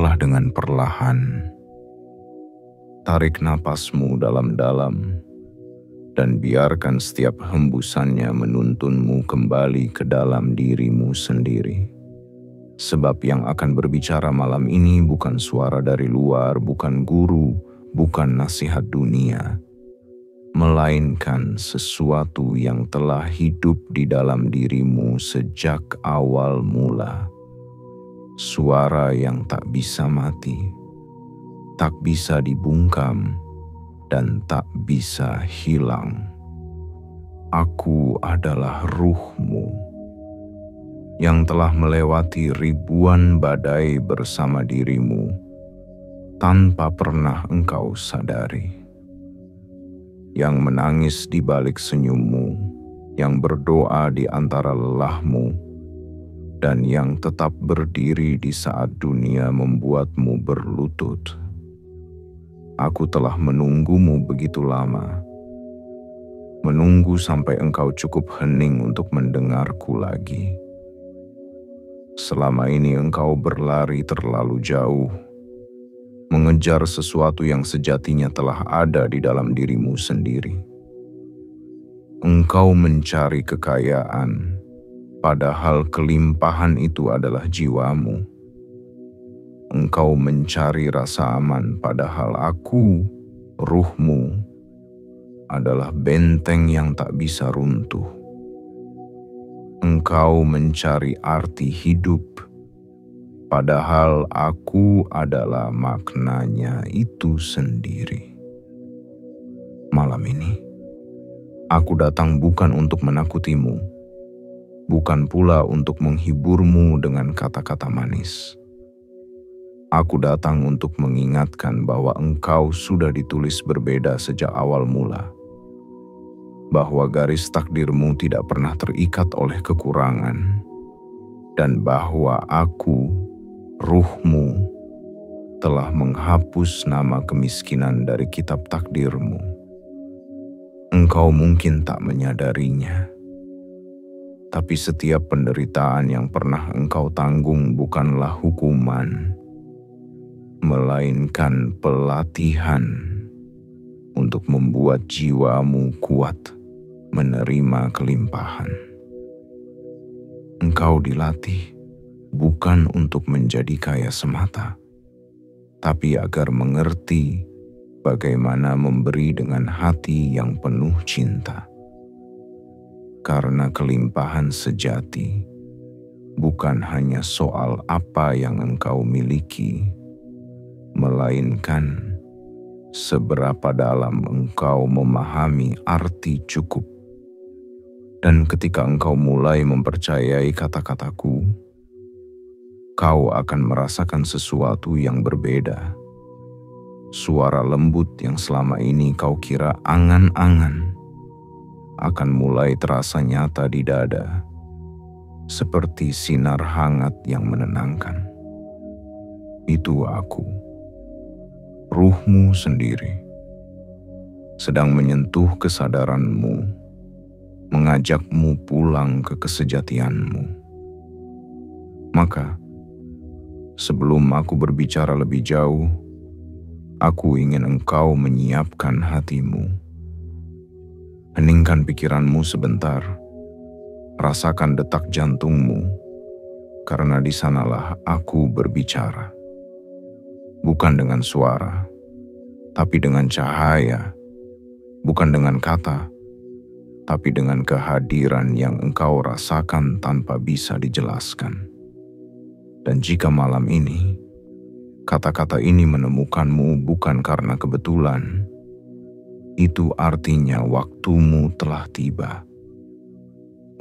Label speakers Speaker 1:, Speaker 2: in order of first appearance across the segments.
Speaker 1: Duduklah dengan perlahan, tarik napasmu dalam-dalam, dan biarkan setiap hembusannya menuntunmu kembali ke dalam dirimu sendiri. Sebab yang akan berbicara malam ini bukan suara dari luar, bukan guru, bukan nasihat dunia, melainkan sesuatu yang telah hidup di dalam dirimu sejak awal mula. Suara yang tak bisa mati, tak bisa dibungkam, dan tak bisa hilang. Aku adalah ruhmu yang telah melewati ribuan badai bersama dirimu tanpa pernah engkau sadari. Yang menangis di balik senyummu, yang berdoa di antara lelahmu, dan yang tetap berdiri di saat dunia membuatmu berlutut. Aku telah menunggumu begitu lama, menunggu sampai engkau cukup hening untuk mendengarku lagi. Selama ini engkau berlari terlalu jauh, mengejar sesuatu yang sejatinya telah ada di dalam dirimu sendiri. Engkau mencari kekayaan, padahal kelimpahan itu adalah jiwamu. Engkau mencari rasa aman, padahal aku, ruhmu, adalah benteng yang tak bisa runtuh. Engkau mencari arti hidup, padahal aku adalah maknanya itu sendiri. Malam ini, aku datang bukan untuk menakutimu, bukan pula untuk menghiburmu dengan kata-kata manis. Aku datang untuk mengingatkan bahwa engkau sudah ditulis berbeda sejak awal mula. Bahwa garis takdirmu tidak pernah terikat oleh kekurangan. Dan bahwa aku, ruhmu, telah menghapus nama kemiskinan dari kitab takdirmu. Engkau mungkin tak menyadarinya. Tapi setiap penderitaan yang pernah engkau tanggung bukanlah hukuman, melainkan pelatihan untuk membuat jiwamu kuat menerima kelimpahan. Engkau dilatih bukan untuk menjadi kaya semata, tapi agar mengerti bagaimana memberi dengan hati yang penuh cinta. Karena kelimpahan sejati bukan hanya soal apa yang engkau miliki, melainkan seberapa dalam engkau memahami arti cukup. Dan ketika engkau mulai mempercayai kata-kataku, kau akan merasakan sesuatu yang berbeda. Suara lembut yang selama ini kau kira angan-angan akan mulai terasa nyata di dada, seperti sinar hangat yang menenangkan. Itu aku, ruhmu sendiri, sedang menyentuh kesadaranmu, mengajakmu pulang ke kesejatianmu. Maka, sebelum aku berbicara lebih jauh, aku ingin engkau menyiapkan hatimu. Heningkan pikiranmu sebentar, rasakan detak jantungmu, karena di sanalah aku berbicara. Bukan dengan suara, tapi dengan cahaya, bukan dengan kata, tapi dengan kehadiran yang engkau rasakan tanpa bisa dijelaskan. Dan jika malam ini, kata-kata ini menemukanmu bukan karena kebetulan, itu artinya waktumu telah tiba.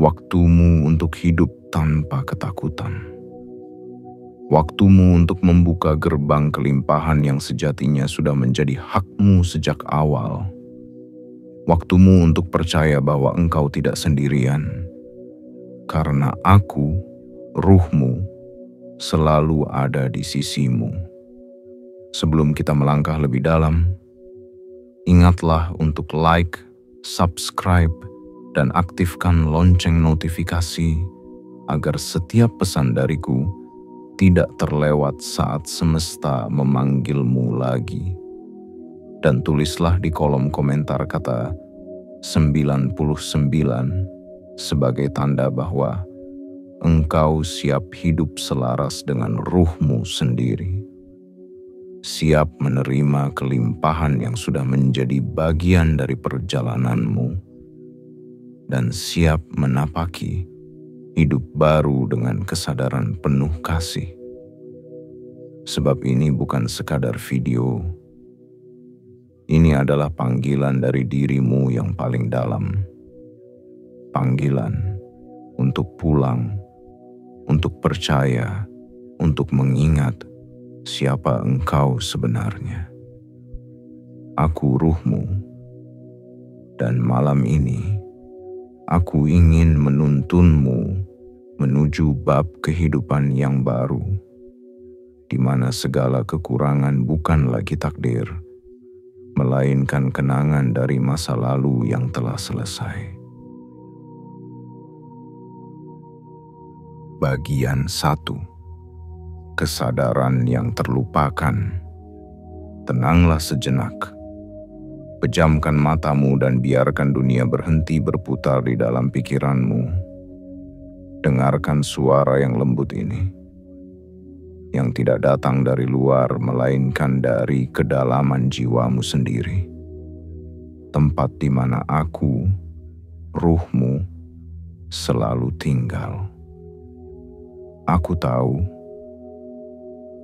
Speaker 1: Waktumu untuk hidup tanpa ketakutan. Waktumu untuk membuka gerbang kelimpahan yang sejatinya sudah menjadi hakmu sejak awal. Waktumu untuk percaya bahwa engkau tidak sendirian. Karena aku, ruhmu, selalu ada di sisimu. Sebelum kita melangkah lebih dalam, ingatlah untuk like, subscribe, dan aktifkan lonceng notifikasi agar setiap pesan dariku tidak terlewat saat semesta memanggilmu lagi. Dan tulislah di kolom komentar kata 99 sebagai tanda bahwa engkau siap hidup selaras dengan ruhmu sendiri. Siap menerima kelimpahan yang sudah menjadi bagian dari perjalananmu, dan siap menapaki hidup baru dengan kesadaran penuh kasih. Sebab ini bukan sekadar video, ini adalah panggilan dari dirimu yang paling dalam. Panggilan untuk pulang, untuk percaya, untuk mengingat siapa engkau sebenarnya. Aku ruhmu, dan malam ini aku ingin menuntunmu menuju bab kehidupan yang baru, di mana segala kekurangan bukan lagi takdir, melainkan kenangan dari masa lalu yang telah selesai. Bagian 1. Kesadaran yang terlupakan. Tenanglah sejenak. Pejamkan matamu dan biarkan dunia berhenti berputar di dalam pikiranmu. Dengarkan suara yang lembut ini, yang tidak datang dari luar melainkan dari kedalaman jiwamu sendiri. Tempat di mana aku, ruhmu, selalu tinggal. Aku tahu,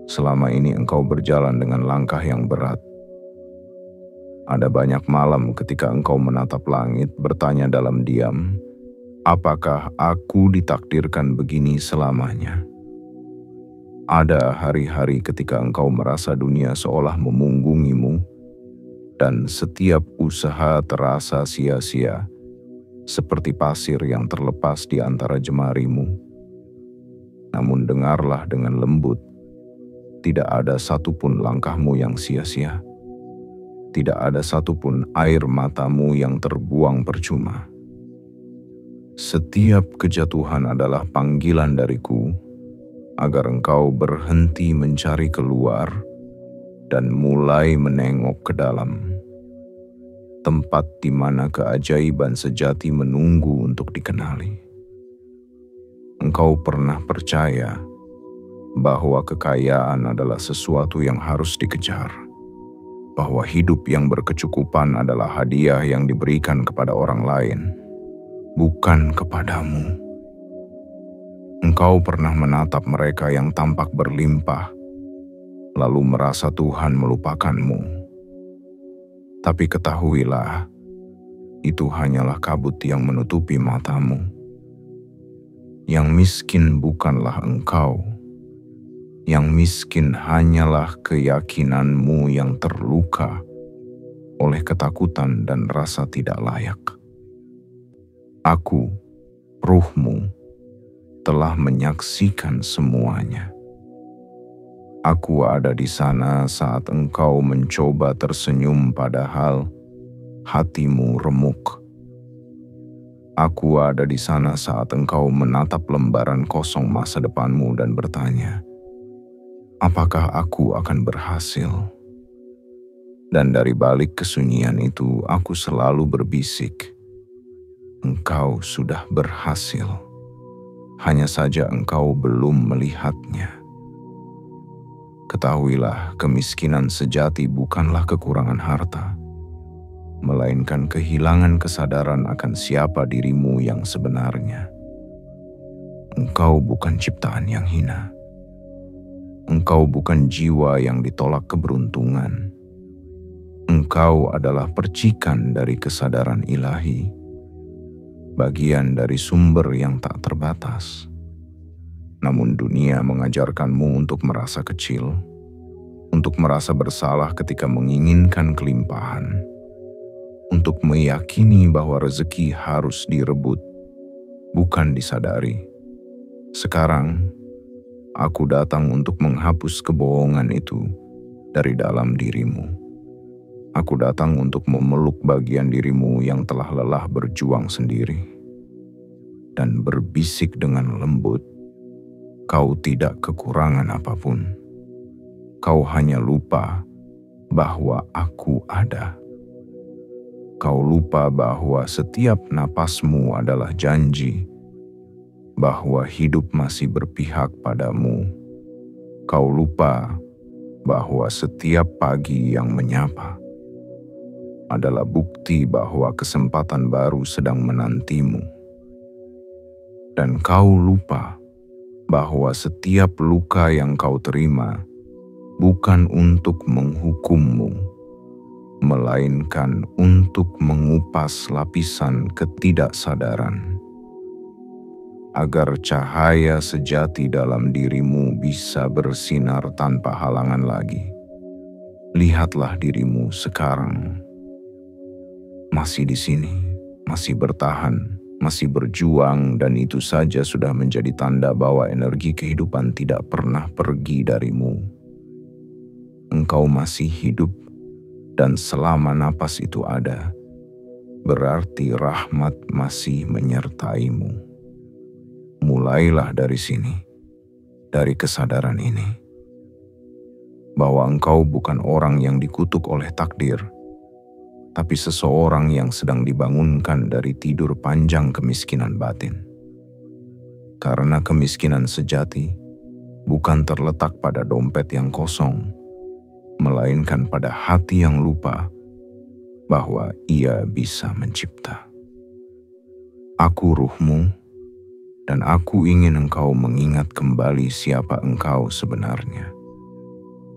Speaker 1: selama ini engkau berjalan dengan langkah yang berat. Ada banyak malam ketika engkau menatap langit bertanya dalam diam, apakah aku ditakdirkan begini selamanya? Ada hari-hari ketika engkau merasa dunia seolah memunggungimu dan setiap usaha terasa sia-sia, seperti pasir yang terlepas di antara jemarimu. Namun dengarlah dengan lembut, tidak ada satupun langkahmu yang sia-sia. Tidak ada satupun air matamu yang terbuang percuma. Setiap kejatuhan adalah panggilan dariku agar engkau berhenti mencari keluar dan mulai menengok ke dalam. Tempat di mana keajaiban sejati menunggu untuk dikenali. Engkau pernah percaya bahwa kekayaan adalah sesuatu yang harus dikejar, bahwa hidup yang berkecukupan adalah hadiah yang diberikan kepada orang lain, bukan kepadamu. Engkau pernah menatap mereka yang tampak berlimpah, lalu merasa Tuhan melupakanmu. Tapi ketahuilah, itu hanyalah kabut yang menutupi matamu. Yang miskin bukanlah engkau. Yang miskin hanyalah keyakinanmu yang terluka oleh ketakutan dan rasa tidak layak. Aku, ruhmu, telah menyaksikan semuanya. Aku ada di sana saat engkau mencoba tersenyum padahal hatimu remuk. Aku ada di sana saat engkau menatap lembaran kosong masa depanmu dan bertanya, apakah aku akan berhasil? Dan dari balik kesunyian itu, aku selalu berbisik, engkau sudah berhasil. Hanya saja engkau belum melihatnya. Ketahuilah, kemiskinan sejati bukanlah kekurangan harta, melainkan kehilangan kesadaran akan siapa dirimu yang sebenarnya. Engkau bukan ciptaan yang hina. Engkau bukan jiwa yang ditolak keberuntungan. Engkau adalah percikan dari kesadaran ilahi, bagian dari sumber yang tak terbatas. Namun dunia mengajarkanmu untuk merasa kecil, untuk merasa bersalah ketika menginginkan kelimpahan, untuk meyakini bahwa rezeki harus direbut, bukan disadari. Sekarang, aku datang untuk menghapus kebohongan itu dari dalam dirimu. Aku datang untuk memeluk bagian dirimu yang telah lelah berjuang sendiri dan berbisik dengan lembut, Kau tidak kekurangan apapun. Kau hanya lupa bahwa aku ada. Kau lupa bahwa setiap napasmu adalah janji, bahwa hidup masih berpihak padamu. Kau lupa bahwa setiap pagi yang menyapa adalah bukti bahwa kesempatan baru sedang menantimu. Dan kau lupa bahwa setiap luka yang kau terima bukan untuk menghukummu, melainkan untuk mengupas lapisan ketidaksadaran, agar cahaya sejati dalam dirimu bisa bersinar tanpa halangan lagi. Lihatlah dirimu sekarang, masih di sini, masih bertahan, masih berjuang, dan itu saja sudah menjadi tanda bahwa energi kehidupan tidak pernah pergi darimu. Engkau masih hidup, dan selama napas itu ada, berarti rahmat masih menyertaimu. Mulailah dari sini, dari kesadaran ini, bahwa engkau bukan orang yang dikutuk oleh takdir, tapi seseorang yang sedang dibangunkan dari tidur panjang kemiskinan batin. Karena kemiskinan sejati bukan terletak pada dompet yang kosong, melainkan pada hati yang lupa bahwa ia bisa mencipta. Aku ruhmu, dan aku ingin engkau mengingat kembali siapa engkau sebenarnya.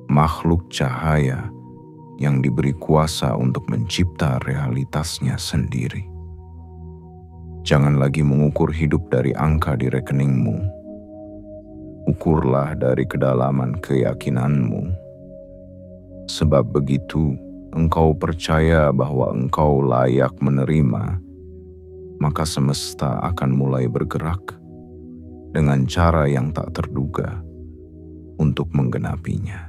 Speaker 1: Makhluk cahaya yang diberi kuasa untuk mencipta realitasnya sendiri. Jangan lagi mengukur hidup dari angka di rekeningmu. Ukurlah dari kedalaman keyakinanmu. Sebab begitu engkau percaya bahwa engkau layak menerima, maka semesta akan mulai bergerak dengan cara yang tak terduga untuk menggenapinya.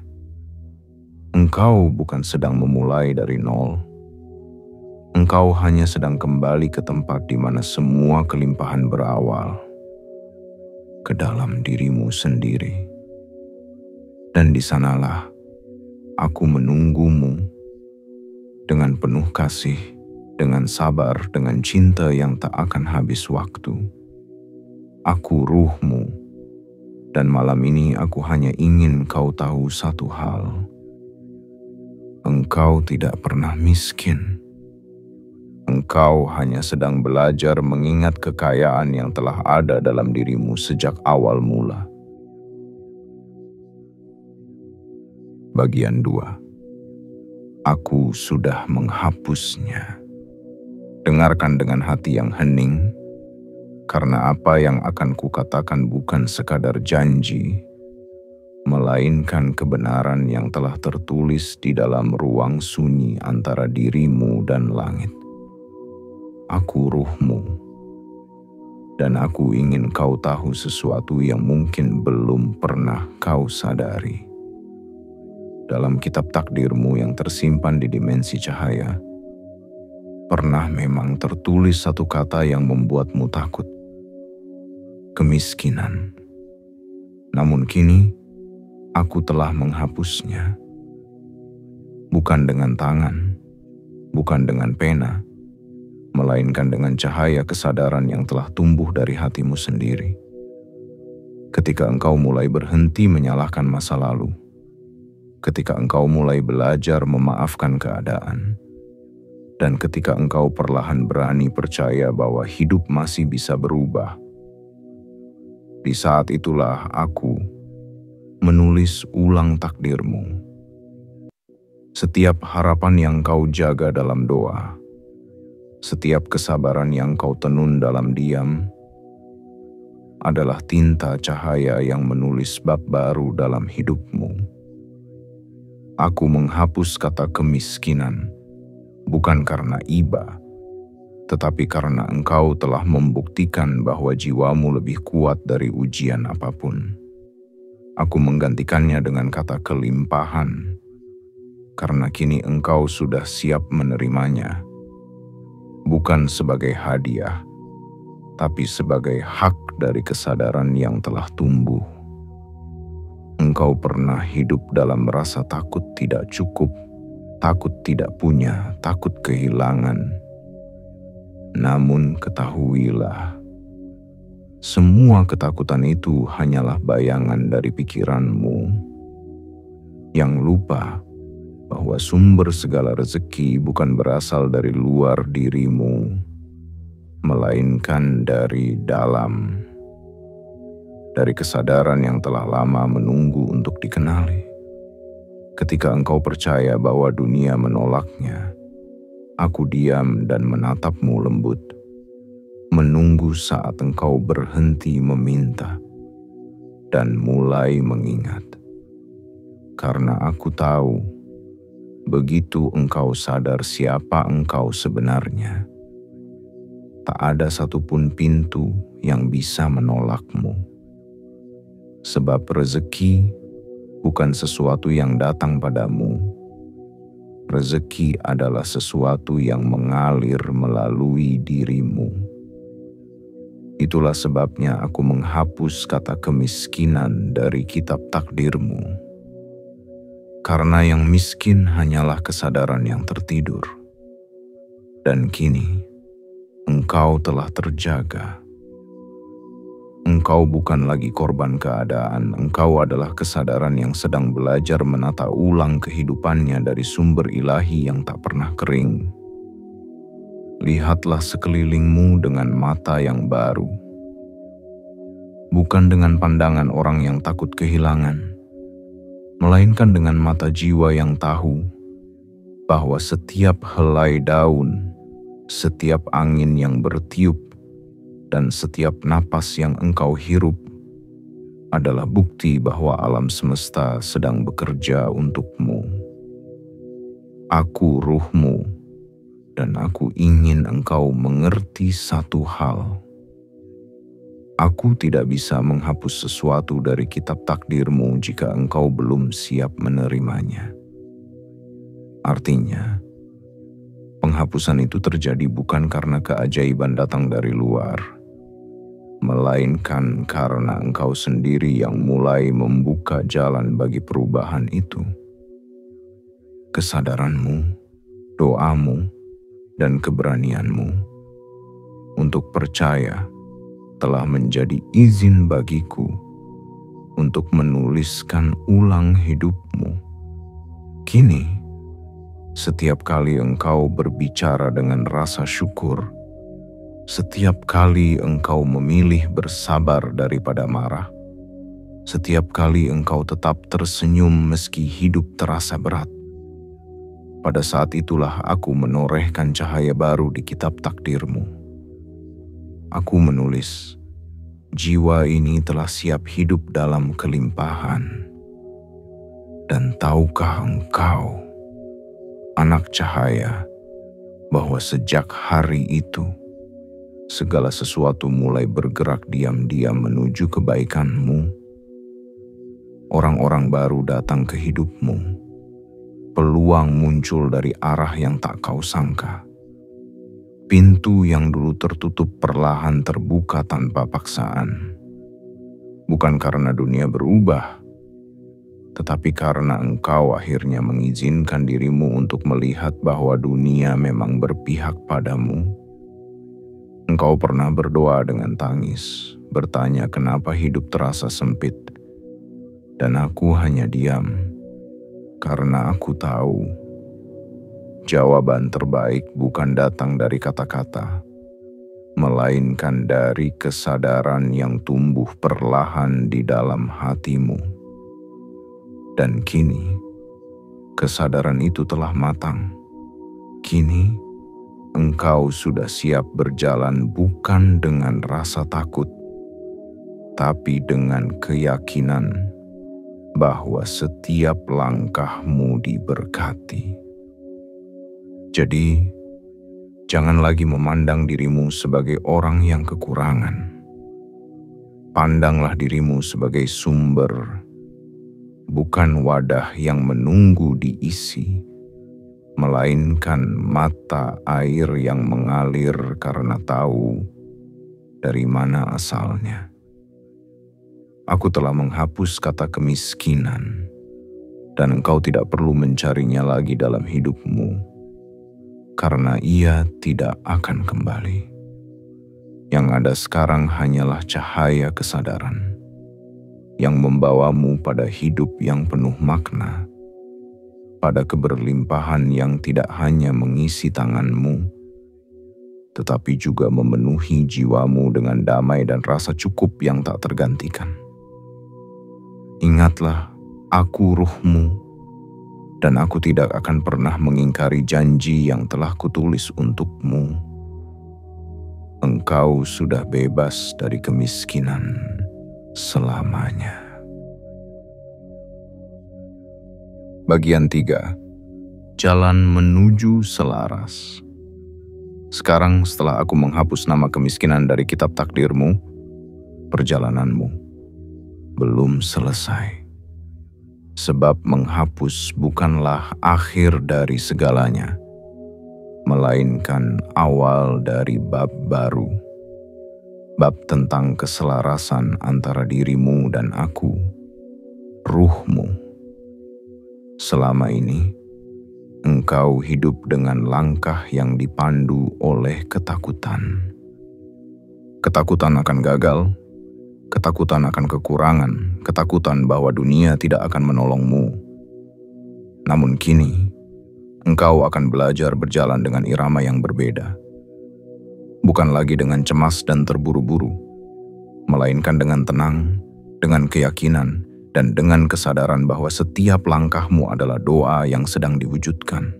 Speaker 1: Engkau bukan sedang memulai dari nol. Engkau hanya sedang kembali ke tempat di mana semua kelimpahan berawal, ke dalam dirimu sendiri. Dan di sanalah aku menunggumu dengan penuh kasih, dengan sabar, dengan cinta yang tak akan habis waktu. Aku ruhmu, dan malam ini aku hanya ingin kau tahu satu hal. Engkau tidak pernah miskin. Engkau hanya sedang belajar mengingat kekayaan yang telah ada dalam dirimu sejak awal mula. Bagian 2. Aku sudah menghapusnya. Dengarkan dengan hati yang hening, karena apa yang akan kukatakan bukan sekadar janji, melainkan kebenaran yang telah tertulis di dalam ruang sunyi antara dirimu dan langit. Aku ruhmu, dan aku ingin kau tahu sesuatu yang mungkin belum pernah kau sadari. Dalam kitab takdirmu yang tersimpan di dimensi cahaya, pernah memang tertulis satu kata yang membuatmu takut. Kemiskinan. Namun kini, aku telah menghapusnya. Bukan dengan tangan, bukan dengan pena, melainkan dengan cahaya kesadaran yang telah tumbuh dari hatimu sendiri. Ketika engkau mulai berhenti menyalahkan masa lalu, ketika engkau mulai belajar memaafkan keadaan, dan ketika engkau perlahan berani percaya bahwa hidup masih bisa berubah, di saat itulah aku menulis ulang takdirmu. Setiap harapan yang kau jaga dalam doa, setiap kesabaran yang kau tenun dalam diam, adalah tinta cahaya yang menulis bab baru dalam hidupmu. Aku menghapus kata kemiskinan, bukan karena iba, tetapi karena engkau telah membuktikan bahwa jiwamu lebih kuat dari ujian apapun. Aku menggantikannya dengan kata kelimpahan, karena kini engkau sudah siap menerimanya, bukan sebagai hadiah, tapi sebagai hak dari kesadaran yang telah tumbuh. Engkau pernah hidup dalam rasa takut tidak cukup, takut tidak punya, takut kehilangan. Namun ketahuilah, semua ketakutan itu hanyalah bayangan dari pikiranmu yang lupa bahwa sumber segala rezeki bukan berasal dari luar dirimu, melainkan dari dalam, dari kesadaran yang telah lama menunggu untuk dikenali. Ketika engkau percaya bahwa dunia menolaknya, aku diam dan menatapmu lembut, menunggu saat engkau berhenti meminta dan mulai mengingat. Karena aku tahu, begitu engkau sadar siapa engkau sebenarnya, tak ada satupun pintu yang bisa menolakmu. Sebab rezeki bukan sesuatu yang datang padamu. Rezeki adalah sesuatu yang mengalir melalui dirimu. Itulah sebabnya aku menghapus kata kemiskinan dari kitab takdirmu. Karena yang miskin hanyalah kesadaran yang tertidur. Dan kini, engkau telah terjaga. Engkau bukan lagi korban keadaan, engkau adalah kesadaran yang sedang belajar menata ulang kehidupannya dari sumber ilahi yang tak pernah kering. Lihatlah sekelilingmu dengan mata yang baru. Bukan dengan pandangan orang yang takut kehilangan, melainkan dengan mata jiwa yang tahu bahwa setiap helai daun, setiap angin yang bertiup, dan setiap napas yang engkau hirup adalah bukti bahwa alam semesta sedang bekerja untukmu. Aku ruhmu, dan aku ingin engkau mengerti satu hal. Aku tidak bisa menghapus sesuatu dari kitab takdirmu jika engkau belum siap menerimanya. Artinya, penghapusan itu terjadi bukan karena keajaiban datang dari luar, melainkan karena engkau sendiri yang mulai membuka jalan bagi perubahan itu. Kesadaranmu, doamu, dan keberanianmu untuk percaya telah menjadi izin bagiku untuk menuliskan ulang hidupmu. Kini, setiap kali engkau berbicara dengan rasa syukur, setiap kali engkau memilih bersabar daripada marah, setiap kali engkau tetap tersenyum meski hidup terasa berat, pada saat itulah aku menorehkan cahaya baru di kitab takdirmu. Aku menulis, jiwa ini telah siap hidup dalam kelimpahan. Dan tahukah engkau, anak cahaya, bahwa sejak hari itu, segala sesuatu mulai bergerak diam-diam menuju kebaikanmu. Orang-orang baru datang ke hidupmu. Peluang muncul dari arah yang tak kau sangka. Pintu yang dulu tertutup perlahan terbuka tanpa paksaan. Bukan karena dunia berubah, tetapi karena engkau akhirnya mengizinkan dirimu untuk melihat bahwa dunia memang berpihak padamu. Engkau pernah berdoa dengan tangis, bertanya kenapa hidup terasa sempit. Dan aku hanya diam, karena aku tahu jawaban terbaik bukan datang dari kata-kata, melainkan dari kesadaran yang tumbuh perlahan di dalam hatimu. Dan kini, kesadaran itu telah matang. Kini, engkau sudah siap berjalan bukan dengan rasa takut, tapi dengan keyakinan bahwa setiap langkahmu diberkati. Jadi, jangan lagi memandang dirimu sebagai orang yang kekurangan. Pandanglah dirimu sebagai sumber, bukan wadah yang menunggu diisi, melainkan mata air yang mengalir karena tahu dari mana asalnya. aku telah menghapus kata kemiskinan, dan engkau tidak perlu mencarinya lagi dalam hidupmu, karena ia tidak akan kembali. Yang ada sekarang hanyalah cahaya kesadaran yang membawamu pada hidup yang penuh makna, pada keberlimpahan yang tidak hanya mengisi tanganmu, tetapi juga memenuhi jiwamu dengan damai dan rasa cukup yang tak tergantikan. Ingatlah, aku ruhmu, dan aku tidak akan pernah mengingkari janji yang telah kutulis untukmu. Engkau sudah bebas dari kemiskinan selamanya. Bagian 3. Jalan menuju selaras. Sekarang setelah aku menghapus nama kemiskinan dari kitab takdirmu, perjalananmu belum selesai. Sebab menghapus bukanlah akhir dari segalanya, melainkan awal dari bab baru. Bab tentang keselarasan antara dirimu dan aku, ruhmu. Selama ini, engkau hidup dengan langkah yang dipandu oleh ketakutan. Ketakutan akan gagal, ketakutan akan kekurangan, ketakutan bahwa dunia tidak akan menolongmu. Namun kini, engkau akan belajar berjalan dengan irama yang berbeda. Bukan lagi dengan cemas dan terburu-buru, melainkan dengan tenang, dengan keyakinan, dan dengan kesadaran bahwa setiap langkahmu adalah doa yang sedang diwujudkan.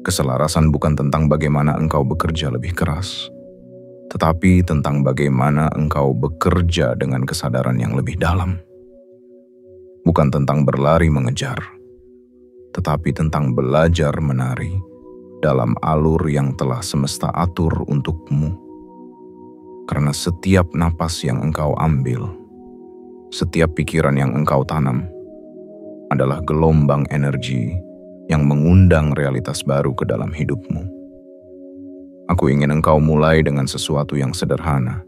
Speaker 1: Keselarasan bukan tentang bagaimana engkau bekerja lebih keras, tetapi tentang bagaimana engkau bekerja dengan kesadaran yang lebih dalam. Bukan tentang berlari mengejar, tetapi tentang belajar menari dalam alur yang telah semesta atur untukmu. Karena setiap napas yang engkau ambil, setiap pikiran yang engkau tanam, adalah gelombang energi yang mengundang realitas baru ke dalam hidupmu. Aku ingin engkau mulai dengan sesuatu yang sederhana.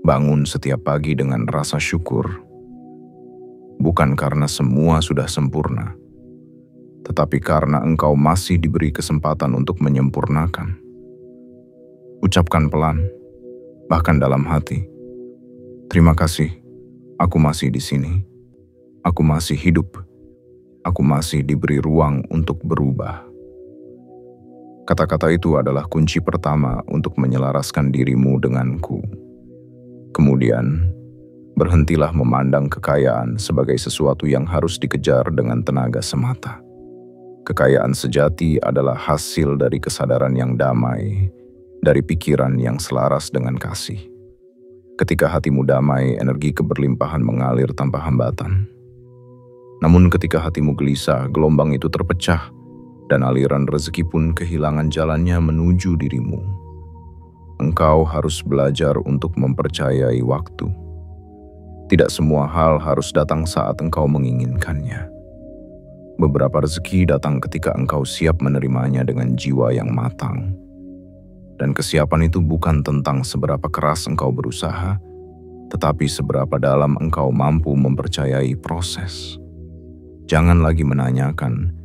Speaker 1: Bangun setiap pagi dengan rasa syukur, bukan karena semua sudah sempurna, tetapi karena engkau masih diberi kesempatan untuk menyempurnakan. Ucapkan pelan, bahkan dalam hati, terima kasih, aku masih di sini, aku masih hidup, aku masih diberi ruang untuk berubah. Kata-kata itu adalah kunci pertama untuk menyelaraskan dirimu denganku. Kemudian, berhentilah memandang kekayaan sebagai sesuatu yang harus dikejar dengan tenaga semata. Kekayaan sejati adalah hasil dari kesadaran yang damai, dari pikiran yang selaras dengan kasih. Ketika hatimu damai, energi keberlimpahan mengalir tanpa hambatan. Namun ketika hatimu gelisah, gelombang itu terpecah, dan aliran rezeki pun kehilangan jalannya menuju dirimu. Engkau harus belajar untuk mempercayai waktu. Tidak semua hal harus datang saat engkau menginginkannya. Beberapa rezeki datang ketika engkau siap menerimanya dengan jiwa yang matang. Dan kesiapan itu bukan tentang seberapa keras engkau berusaha, tetapi seberapa dalam engkau mampu mempercayai proses. Jangan lagi menanyakan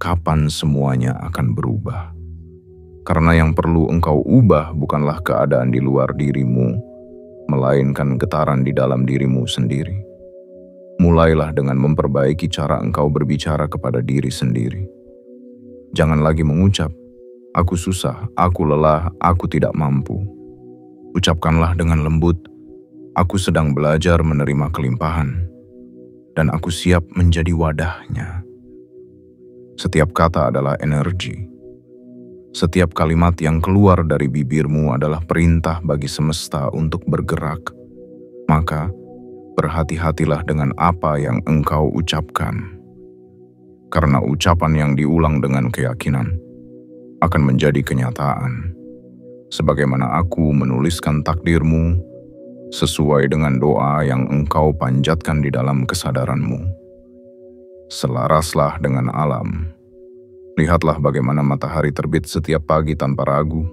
Speaker 1: kapan semuanya akan berubah. Karena yang perlu engkau ubah bukanlah keadaan di luar dirimu, melainkan getaran di dalam dirimu sendiri. Mulailah dengan memperbaiki cara engkau berbicara kepada diri sendiri. Jangan lagi mengucap, aku susah, aku lelah, aku tidak mampu. Ucapkanlah dengan lembut, aku sedang belajar menerima kelimpahan, dan aku siap menjadi wadahnya. Setiap kata adalah energi. Setiap kalimat yang keluar dari bibirmu adalah perintah bagi semesta untuk bergerak. Maka, berhati-hatilah dengan apa yang engkau ucapkan. Karena ucapan yang diulang dengan keyakinan akan menjadi kenyataan. Sebagaimana aku menuliskan takdirmu sesuai dengan doa yang engkau panjatkan di dalam kesadaranmu. Selaraslah dengan alam. Lihatlah bagaimana matahari terbit setiap pagi tanpa ragu.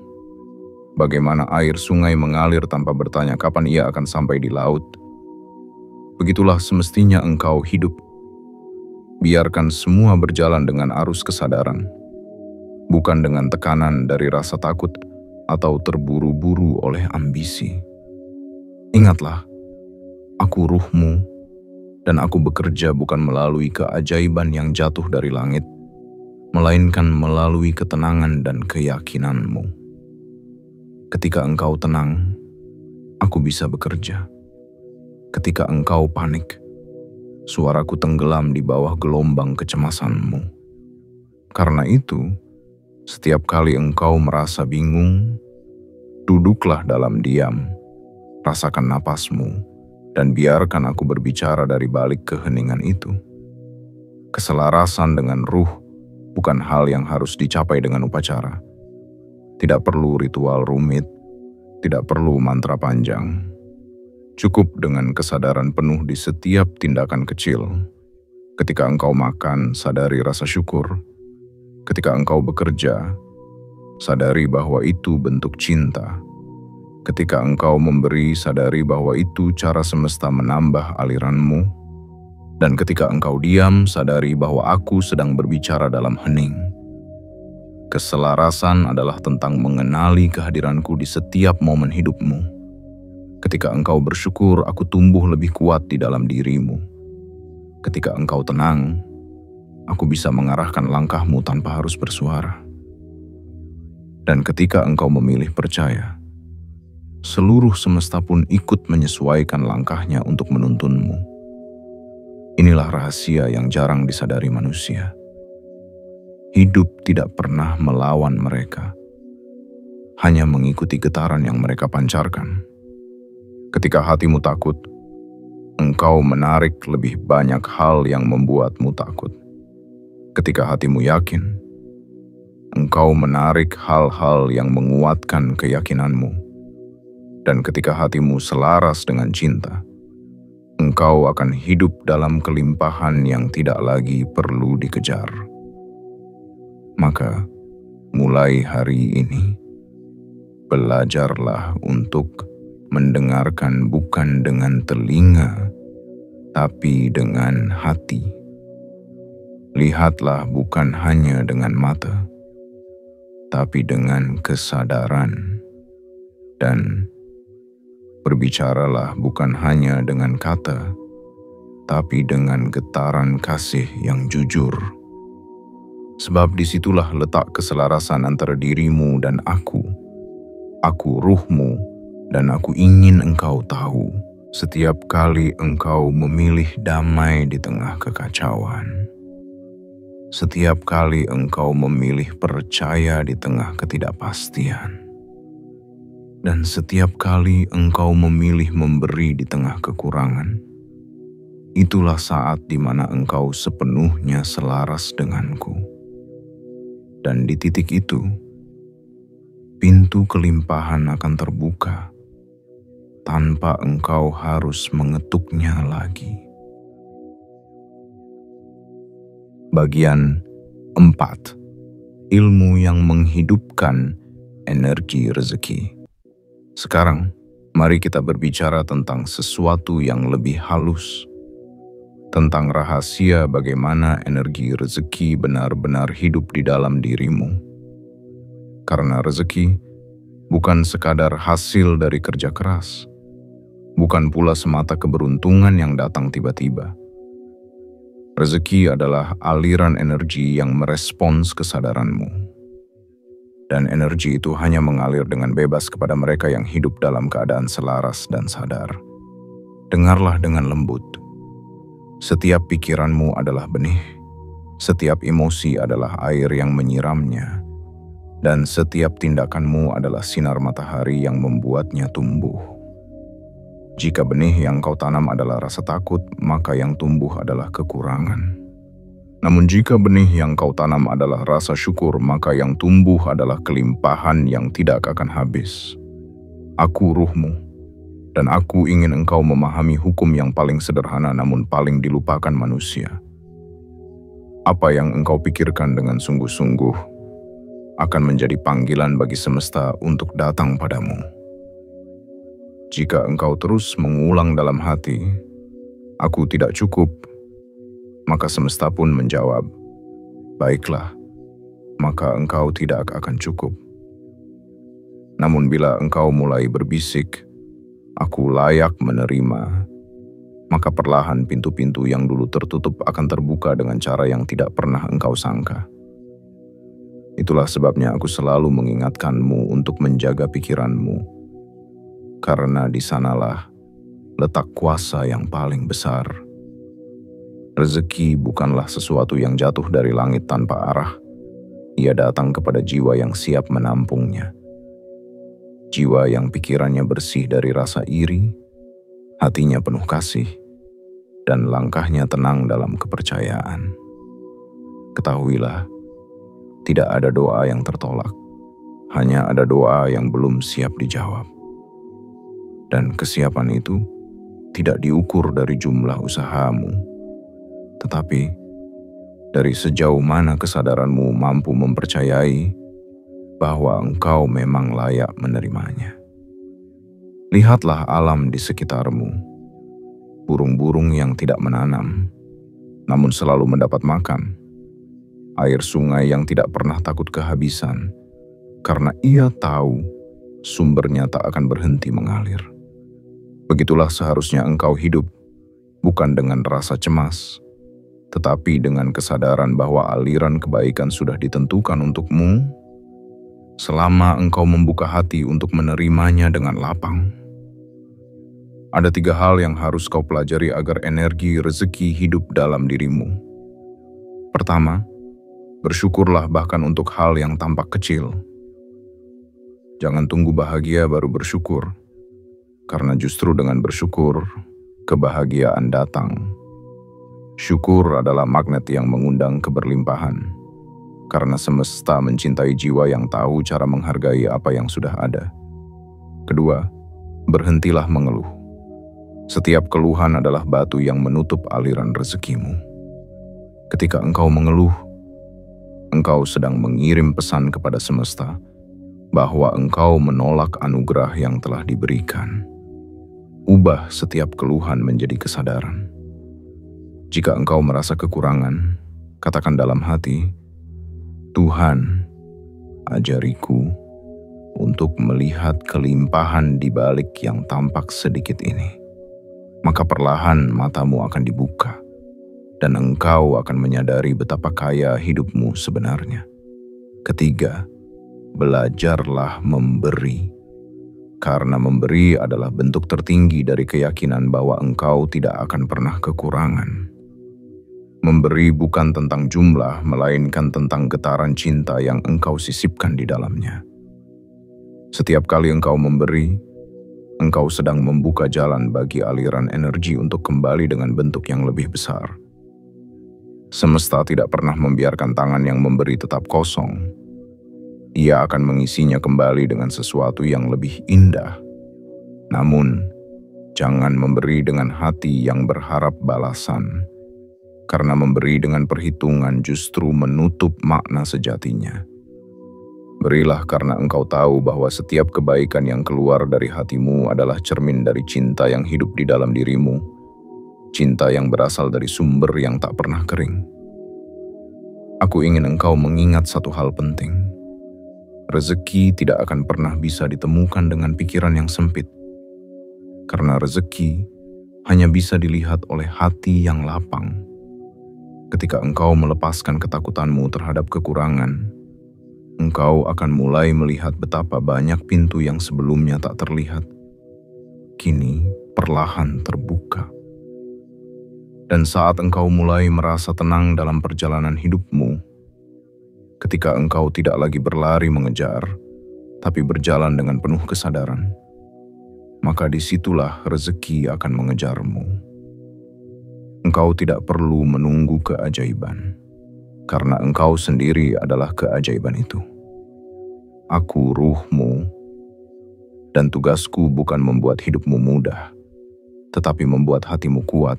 Speaker 1: Bagaimana air sungai mengalir tanpa bertanya kapan ia akan sampai di laut. Begitulah semestinya engkau hidup. Biarkan semua berjalan dengan arus kesadaran, bukan dengan tekanan dari rasa takut atau terburu-buru oleh ambisi. Ingatlah, aku ruhmu, dan aku bekerja bukan melalui keajaiban yang jatuh dari langit, melainkan melalui ketenangan dan keyakinanmu. Ketika engkau tenang, aku bisa bekerja. Ketika engkau panik, suaraku tenggelam di bawah gelombang kecemasanmu. Karena itu, setiap kali engkau merasa bingung, duduklah dalam diam, rasakan napasmu, dan biarkan aku berbicara dari balik keheningan itu. Keselarasan dengan ruh bukan hal yang harus dicapai dengan upacara. Tidak perlu ritual rumit, tidak perlu mantra panjang. Cukup dengan kesadaran penuh di setiap tindakan kecil. Ketika engkau makan, sadari rasa syukur. Ketika engkau bekerja, sadari bahwa itu bentuk cinta. Ketika engkau memberi, sadari bahwa itu cara semesta menambah aliranmu. Dan ketika engkau diam, sadari bahwa aku sedang berbicara dalam hening. Keselarasan adalah tentang mengenali kehadiranku di setiap momen hidupmu. Ketika engkau bersyukur, aku tumbuh lebih kuat di dalam dirimu. Ketika engkau tenang, aku bisa mengarahkan langkahmu tanpa harus bersuara. Dan ketika engkau memilih percaya, seluruh semesta pun ikut menyesuaikan langkahnya untuk menuntunmu. Inilah rahasia yang jarang disadari manusia. Hidup tidak pernah melawan mereka, hanya mengikuti getaran yang mereka pancarkan. Ketika hatimu takut, engkau menarik lebih banyak hal yang membuatmu takut. Ketika hatimu yakin, engkau menarik hal-hal yang menguatkan keyakinanmu. Dan ketika hatimu selaras dengan cinta, engkau akan hidup dalam kelimpahan yang tidak lagi perlu dikejar. Maka, mulai hari ini, belajarlah untuk mendengarkan bukan dengan telinga, tapi dengan hati. Lihatlah bukan hanya dengan mata, tapi dengan kesadaran. Dan berbicaralah bukan hanya dengan kata, tapi dengan getaran kasih yang jujur. Sebab disitulah letak keselarasan antara dirimu dan aku ruhmu, dan aku ingin engkau tahu, setiap kali engkau memilih damai di tengah kekacauan, setiap kali engkau memilih percaya di tengah ketidakpastian, dan setiap kali engkau memilih memberi di tengah kekurangan, itulah saat di mana engkau sepenuhnya selaras denganku. Dan di titik itu, pintu kelimpahan akan terbuka, tanpa engkau harus mengetuknya lagi. Bagian 4. Ilmu yang menghidupkan energi rezeki. Sekarang, mari kita berbicara tentang sesuatu yang lebih halus. Tentang rahasia bagaimana energi rezeki benar-benar hidup di dalam dirimu. Karena rezeki bukan sekadar hasil dari kerja keras. Bukan pula semata keberuntungan yang datang tiba-tiba. Rezeki adalah aliran energi yang merespons kesadaranmu. Dan energi itu hanya mengalir dengan bebas kepada mereka yang hidup dalam keadaan selaras dan sadar. Dengarlah dengan lembut. Setiap pikiranmu adalah benih. Setiap emosi adalah air yang menyiramnya. Dan setiap tindakanmu adalah sinar matahari yang membuatnya tumbuh. Jika benih yang kau tanam adalah rasa takut, maka yang tumbuh adalah kekurangan. Namun jika benih yang kau tanam adalah rasa syukur, maka yang tumbuh adalah kelimpahan yang tidak akan habis. Aku ruhmu, dan aku ingin engkau memahami hukum yang paling sederhana namun paling dilupakan manusia. Apa yang engkau pikirkan dengan sungguh-sungguh akan menjadi panggilan bagi semesta untuk datang padamu. Jika engkau terus mengulang dalam hati, Aku tidak cukup, maka semesta pun menjawab, baiklah, maka engkau tidak akan cukup. Namun bila engkau mulai berbisik, aku layak menerima, maka perlahan pintu-pintu yang dulu tertutup akan terbuka dengan cara yang tidak pernah engkau sangka. Itulah sebabnya aku selalu mengingatkanmu untuk menjaga pikiranmu, karena di sanalah letak kuasa yang paling besar. Rezeki bukanlah sesuatu yang jatuh dari langit tanpa arah. Ia datang kepada jiwa yang siap menampungnya. Jiwa yang pikirannya bersih dari rasa iri, hatinya penuh kasih, dan langkahnya tenang dalam kepercayaan. Ketahuilah, tidak ada doa yang tertolak, hanya ada doa yang belum siap dijawab. Dan kesiapan itu tidak diukur dari jumlah usahamu, tetapi dari sejauh mana kesadaranmu mampu mempercayai bahwa engkau memang layak menerimanya. Lihatlah alam di sekitarmu, burung-burung yang tidak menanam, namun selalu mendapat makan, air sungai yang tidak pernah takut kehabisan, karena ia tahu sumbernya tak akan berhenti mengalir. Begitulah seharusnya engkau hidup, bukan dengan rasa cemas, tetapi dengan kesadaran bahwa aliran kebaikan sudah ditentukan untukmu, selama engkau membuka hati untuk menerimanya dengan lapang. Ada 3 hal yang harus kau pelajari agar energi rezeki hidup dalam dirimu. Pertama, bersyukurlah bahkan untuk hal yang tampak kecil. Jangan tunggu bahagia baru bersyukur, karena justru dengan bersyukur, kebahagiaan datang. Syukur adalah magnet yang mengundang keberlimpahan, karena semesta mencintai jiwa yang tahu cara menghargai apa yang sudah ada. Kedua, berhentilah mengeluh. Setiap keluhan adalah batu yang menutup aliran rezekimu. Ketika engkau mengeluh, engkau sedang mengirim pesan kepada semesta bahwa engkau menolak anugerah yang telah diberikan. Ubah setiap keluhan menjadi kesadaran. Jika engkau merasa kekurangan, katakan dalam hati, Tuhan, ajariku untuk melihat kelimpahan di balik yang tampak sedikit ini. Maka perlahan matamu akan dibuka, dan engkau akan menyadari betapa kaya hidupmu sebenarnya. Ketiga, belajarlah memberi. Karena memberi adalah bentuk tertinggi dari keyakinan bahwa engkau tidak akan pernah kekurangan. Memberi bukan tentang jumlah, melainkan tentang getaran cinta yang engkau sisipkan di dalamnya. Setiap kali engkau memberi, engkau sedang membuka jalan bagi aliran energi untuk kembali dengan bentuk yang lebih besar. Semesta tidak pernah membiarkan tangan yang memberi tetap kosong. Ia akan mengisinya kembali dengan sesuatu yang lebih indah. Namun, jangan memberi dengan hati yang berharap balasan, karena memberi dengan perhitungan justru menutup makna sejatinya. Berilah karena engkau tahu bahwa setiap kebaikan yang keluar dari hatimu adalah cermin dari cinta yang hidup di dalam dirimu, cinta yang berasal dari sumber yang tak pernah kering. Aku ingin engkau mengingat satu hal penting. Rezeki tidak akan pernah bisa ditemukan dengan pikiran yang sempit, karena rezeki hanya bisa dilihat oleh hati yang lapang. Ketika engkau melepaskan ketakutanmu terhadap kekurangan, engkau akan mulai melihat betapa banyak pintu yang sebelumnya tak terlihat, kini perlahan terbuka. Dan saat engkau mulai merasa tenang dalam perjalanan hidupmu, ketika engkau tidak lagi berlari mengejar, tapi berjalan dengan penuh kesadaran, maka disitulah rezeki akan mengejarmu. Engkau tidak perlu menunggu keajaiban, karena engkau sendiri adalah keajaiban itu. Aku ruhmu, dan tugasku bukan membuat hidupmu mudah, tetapi membuat hatimu kuat,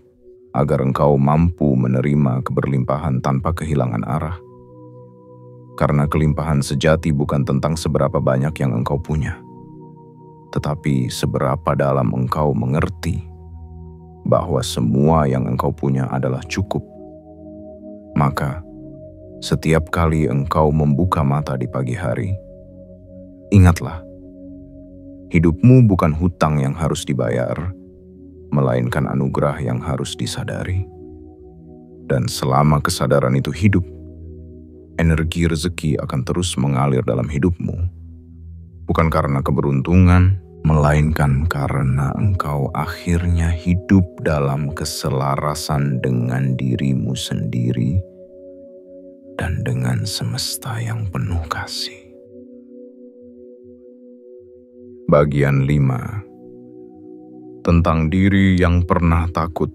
Speaker 1: agar engkau mampu menerima keberlimpahan tanpa kehilangan arah. Karena kelimpahan sejati bukan tentang seberapa banyak yang engkau punya, tetapi seberapa dalam engkau mengerti bahwa semua yang engkau punya adalah cukup, maka setiap kali engkau membuka mata di pagi hari, ingatlah, hidupmu bukan hutang yang harus dibayar, melainkan anugerah yang harus disadari. Dan selama kesadaran itu hidup, energi rezeki akan terus mengalir dalam hidupmu. Bukan karena keberuntungan, melainkan karena engkau akhirnya hidup dalam keselarasan dengan dirimu sendiri dan dengan semesta yang penuh kasih. Bagian 5. Tentang diri yang pernah takut.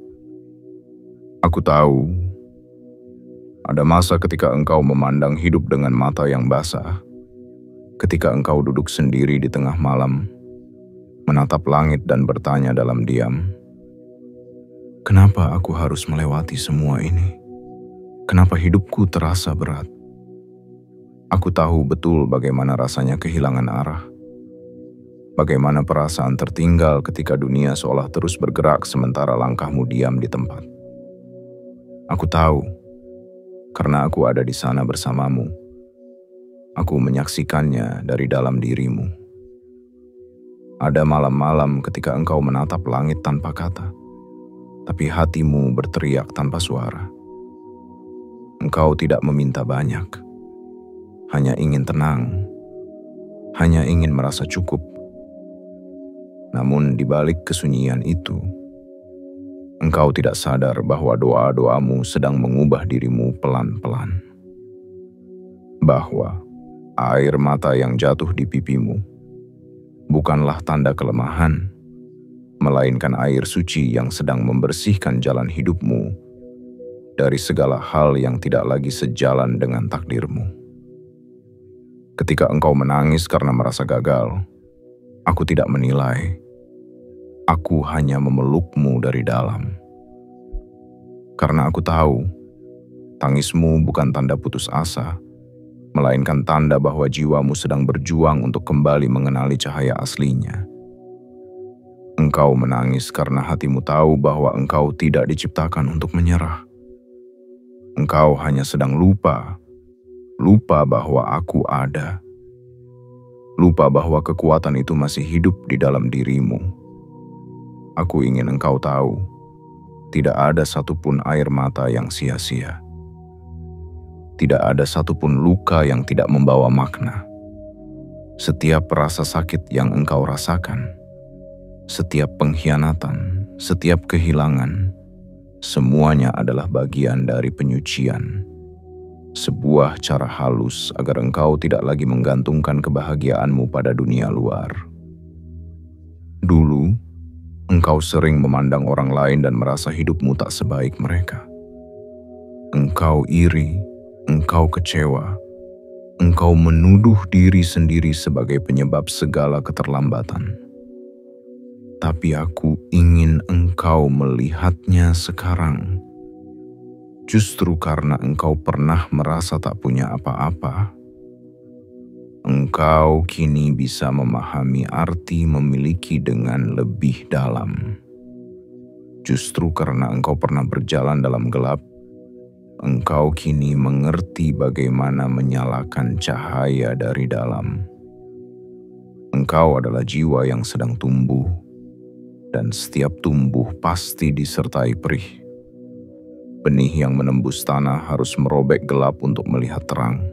Speaker 1: Aku tahu, ada masa ketika engkau memandang hidup dengan mata yang basah, ketika engkau duduk sendiri di tengah malam, menatap langit dan bertanya dalam diam, kenapa aku harus melewati semua ini? Kenapa hidupku terasa berat? Aku tahu betul bagaimana rasanya kehilangan arah. Bagaimana perasaan tertinggal ketika dunia seolah terus bergerak sementara langkahmu diam di tempat. Aku tahu, karena aku ada di sana bersamamu. Aku menyaksikannya dari dalam dirimu. Ada malam-malam ketika engkau menatap langit tanpa kata, tapi hatimu berteriak tanpa suara. Engkau tidak meminta banyak, hanya ingin tenang, hanya ingin merasa cukup. Namun di balik kesunyian itu, engkau tidak sadar bahwa doa-doamu sedang mengubah dirimu pelan-pelan. Bahwa air mata yang jatuh di pipimu bukanlah tanda kelemahan, melainkan air suci yang sedang membersihkan jalan hidupmu dari segala hal yang tidak lagi sejalan dengan takdirmu. Ketika engkau menangis karena merasa gagal, aku tidak menilai. Aku hanya memelukmu dari dalam. Karena aku tahu, tangismu bukan tanda putus asa, melainkan tanda bahwa jiwamu sedang berjuang untuk kembali mengenali cahaya aslinya. Engkau menangis karena hatimu tahu bahwa engkau tidak diciptakan untuk menyerah. Engkau hanya sedang lupa bahwa aku ada. Lupa bahwa kekuatan itu masih hidup di dalam dirimu. Aku ingin engkau tahu, tidak ada satupun air mata yang sia-sia. Tidak ada satupun luka yang tidak membawa makna. Setiap rasa sakit yang engkau rasakan, setiap pengkhianatan, setiap kehilangan, semuanya adalah bagian dari penyucian. Sebuah cara halus agar engkau tidak lagi menggantungkan kebahagiaanmu pada dunia luar. Dulu, engkau sering memandang orang lain dan merasa hidupmu tak sebaik mereka. Engkau iri, engkau kecewa, engkau menuduh diri sendiri sebagai penyebab segala keterlambatan. Tapi aku ingin engkau melihatnya sekarang. Justru karena engkau pernah merasa tak punya apa-apa, engkau kini bisa memahami arti memiliki dengan lebih dalam. Justru karena engkau pernah berjalan dalam gelap, engkau kini mengerti bagaimana menyalakan cahaya dari dalam. Engkau adalah jiwa yang sedang tumbuh, dan setiap tumbuh pasti disertai perih. Benih yang menembus tanah harus merobek gelap untuk melihat terang.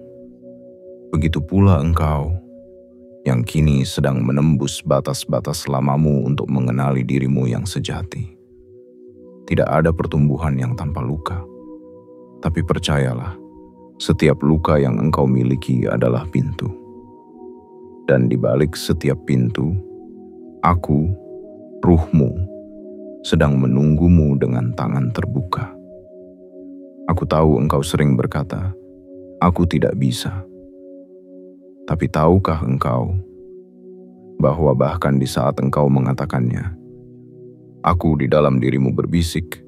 Speaker 1: Begitu pula engkau, yang kini sedang menembus batas-batas lamamu untuk mengenali dirimu yang sejati. Tidak ada pertumbuhan yang tanpa luka. Tapi percayalah, setiap luka yang engkau miliki adalah pintu. Dan di balik setiap pintu, aku, ruhmu, sedang menunggumu dengan tangan terbuka. Aku tahu engkau sering berkata, aku tidak bisa. Tapi tahukah engkau, bahwa bahkan di saat engkau mengatakannya, aku di dalam dirimu berbisik,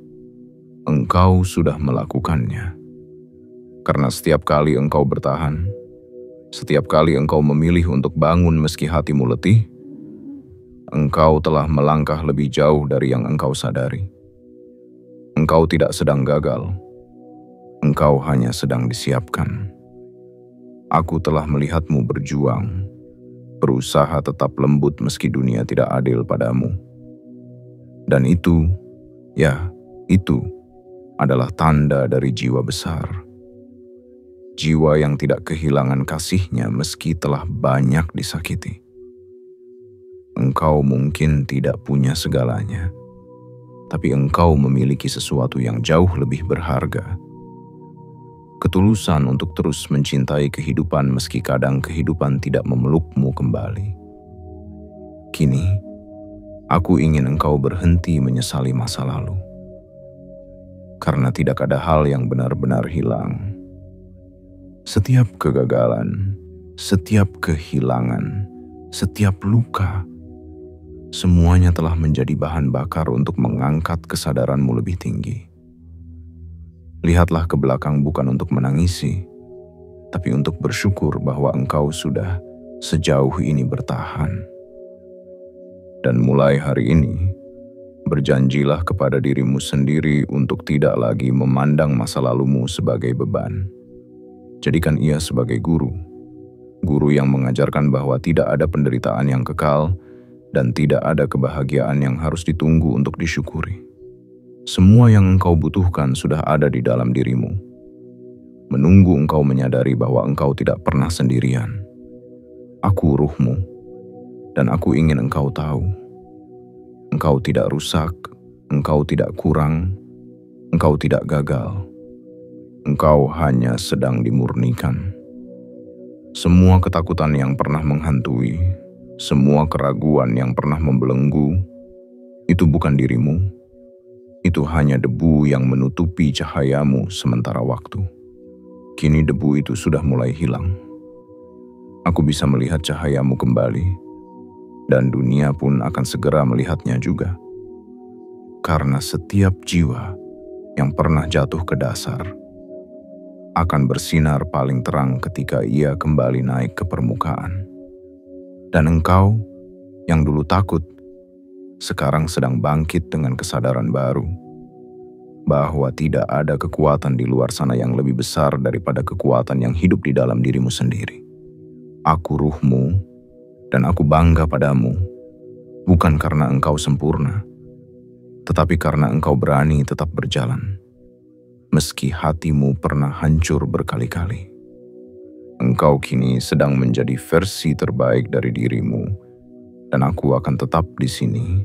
Speaker 1: engkau sudah melakukannya. Karena setiap kali engkau bertahan, setiap kali engkau memilih untuk bangun meski hatimu letih, engkau telah melangkah lebih jauh dari yang engkau sadari. engkau tidak sedang gagal. Engkau hanya sedang disiapkan. Aku telah melihatmu berjuang, berusaha tetap lembut meski dunia tidak adil padamu. Dan itu adalah tanda dari jiwa besar. Jiwa yang tidak kehilangan kasihnya meski telah banyak disakiti. Engkau mungkin tidak punya segalanya, tapi engkau memiliki sesuatu yang jauh lebih berharga. Ketulusan untuk terus mencintai kehidupan meski kadang kehidupan tidak memelukmu kembali. Kini, aku ingin engkau berhenti menyesali masa lalu. Karena tidak ada hal yang benar-benar hilang. Setiap kegagalan, setiap kehilangan, setiap luka, semuanya telah menjadi bahan bakar untuk mengangkat kesadaranmu lebih tinggi. Lihatlah ke belakang bukan untuk menangisi, tapi untuk bersyukur bahwa engkau sudah sejauh ini bertahan. Dan mulai hari ini, berjanjilah kepada dirimu sendiri untuk tidak lagi memandang masa lalumu sebagai beban. Jadikan ia sebagai guru yang mengajarkan bahwa tidak ada penderitaan yang kekal dan tidak ada kebahagiaan yang harus ditunggu untuk disyukuri. Semua yang engkau butuhkan sudah ada di dalam dirimu. Menunggu engkau menyadari bahwa engkau tidak pernah sendirian. Aku ruhmu, dan aku ingin engkau tahu. Engkau tidak rusak, engkau tidak kurang, engkau tidak gagal. Engkau hanya sedang dimurnikan. Semua ketakutan yang pernah menghantui, semua keraguan yang pernah membelenggu, itu bukan dirimu. Itu hanya debu yang menutupi cahayamu sementara waktu. Kini debu itu sudah mulai hilang. Aku bisa melihat cahayamu kembali, dan dunia pun akan segera melihatnya juga. Karena setiap jiwa yang pernah jatuh ke dasar akan bersinar paling terang ketika ia kembali naik ke permukaan. Dan engkau yang dulu takut, sekarang sedang bangkit dengan kesadaran baru bahwa tidak ada kekuatan di luar sana yang lebih besar daripada kekuatan yang hidup di dalam dirimu sendiri. Aku ruhmu, dan aku bangga padamu, bukan karena engkau sempurna, tetapi karena engkau berani tetap berjalan, meski hatimu pernah hancur berkali-kali. Engkau kini sedang menjadi versi terbaik dari dirimu, dan aku akan tetap di sini,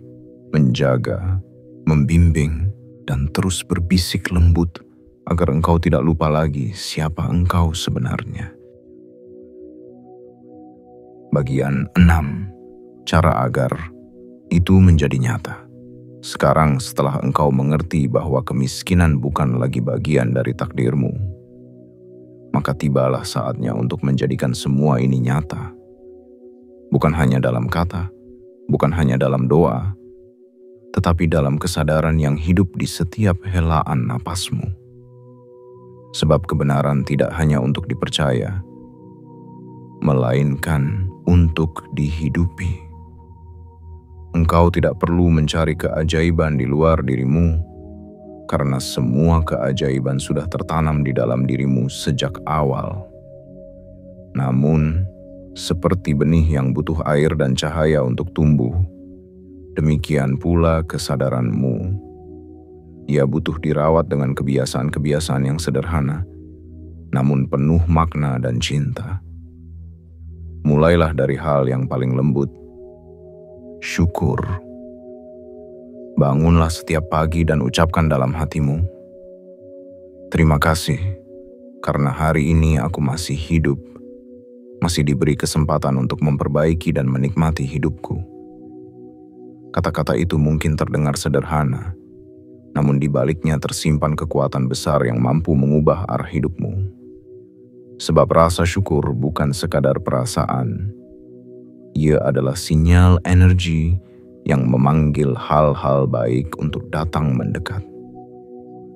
Speaker 1: menjaga, membimbing, dan terus berbisik lembut agar engkau tidak lupa lagi siapa engkau sebenarnya. Bagian 6. Cara agar itu menjadi nyata. Sekarang setelah engkau mengerti bahwa kemiskinan bukan lagi bagian dari takdirmu, maka tibalah saatnya untuk menjadikan semua ini nyata. Bukan hanya dalam kata, bukan hanya dalam doa, tetapi dalam kesadaran yang hidup di setiap helaan napasmu. Sebab kebenaran tidak hanya untuk dipercaya, melainkan untuk dihidupi. Engkau tidak perlu mencari keajaiban di luar dirimu, karena semua keajaiban sudah tertanam di dalam dirimu sejak awal. Namun, seperti benih yang butuh air dan cahaya untuk tumbuh, demikian pula kesadaranmu. Ia butuh dirawat dengan kebiasaan-kebiasaan yang sederhana, namun penuh makna dan cinta. Mulailah dari hal yang paling lembut, syukur. Bangunlah setiap pagi dan ucapkan dalam hatimu, terima kasih, karena hari ini aku masih hidup, masih diberi kesempatan untuk memperbaiki dan menikmati hidupku. Kata-kata itu mungkin terdengar sederhana, namun di baliknya tersimpan kekuatan besar yang mampu mengubah arah hidupmu. Sebab rasa syukur bukan sekadar perasaan, ia adalah sinyal energi yang memanggil hal-hal baik untuk datang mendekat.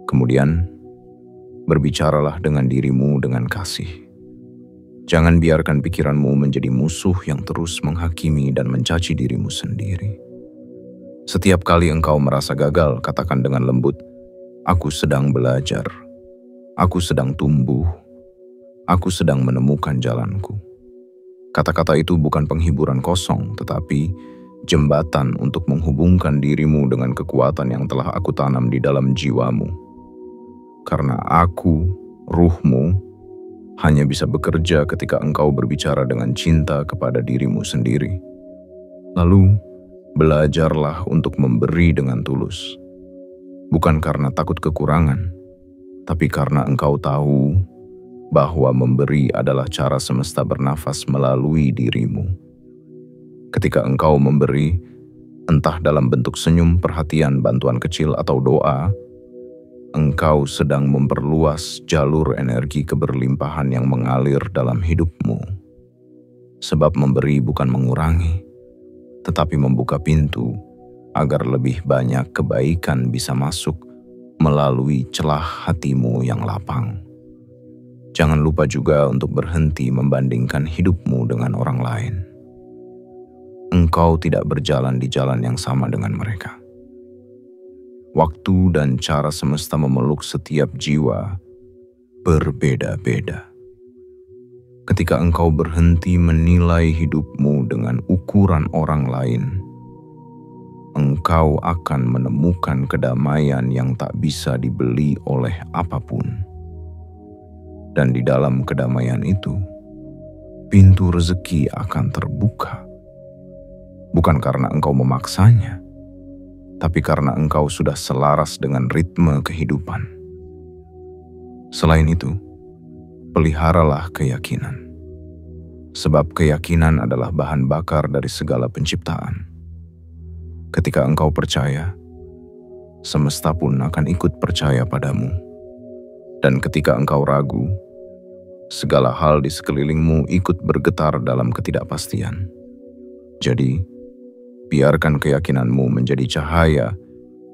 Speaker 1: Kemudian, berbicaralah dengan dirimu dengan kasih. Jangan biarkan pikiranmu menjadi musuh yang terus menghakimi dan mencaci dirimu sendiri. Setiap kali engkau merasa gagal, katakan dengan lembut, Aku sedang belajar, aku sedang tumbuh, aku sedang menemukan jalanku. Kata-kata itu bukan penghiburan kosong, tetapi jembatan untuk menghubungkan dirimu dengan kekuatan yang telah aku tanam di dalam jiwamu. Karena aku, ruhmu, hanya bisa bekerja ketika engkau berbicara dengan cinta kepada dirimu sendiri. Lalu, belajarlah untuk memberi dengan tulus. Bukan karena takut kekurangan, tapi karena engkau tahu bahwa memberi adalah cara semesta bernafas melalui dirimu. Ketika engkau memberi, entah dalam bentuk senyum, perhatian, bantuan kecil, atau doa, engkau sedang memperluas jalur energi keberlimpahan yang mengalir dalam hidupmu. Sebab memberi bukan mengurangi, tetapi membuka pintu agar lebih banyak kebaikan bisa masuk melalui celah hatimu yang lapang. Jangan lupa juga untuk berhenti membandingkan hidupmu dengan orang lain. Engkau tidak berjalan di jalan yang sama dengan mereka. Waktu dan cara semesta memeluk setiap jiwa berbeda-beda. Ketika engkau berhenti menilai hidupmu dengan ukuran orang lain, engkau akan menemukan kedamaian yang tak bisa dibeli oleh apapun. Dan di dalam kedamaian itu, pintu rezeki akan terbuka. Bukan karena engkau memaksanya, tapi karena engkau sudah selaras dengan ritme kehidupan. Selain itu, peliharalah keyakinan. Sebab keyakinan adalah bahan bakar dari segala penciptaan. Ketika engkau percaya, semesta pun akan ikut percaya padamu. Dan ketika engkau ragu, segala hal di sekelilingmu ikut bergetar dalam ketidakpastian. Jadi, biarkan keyakinanmu menjadi cahaya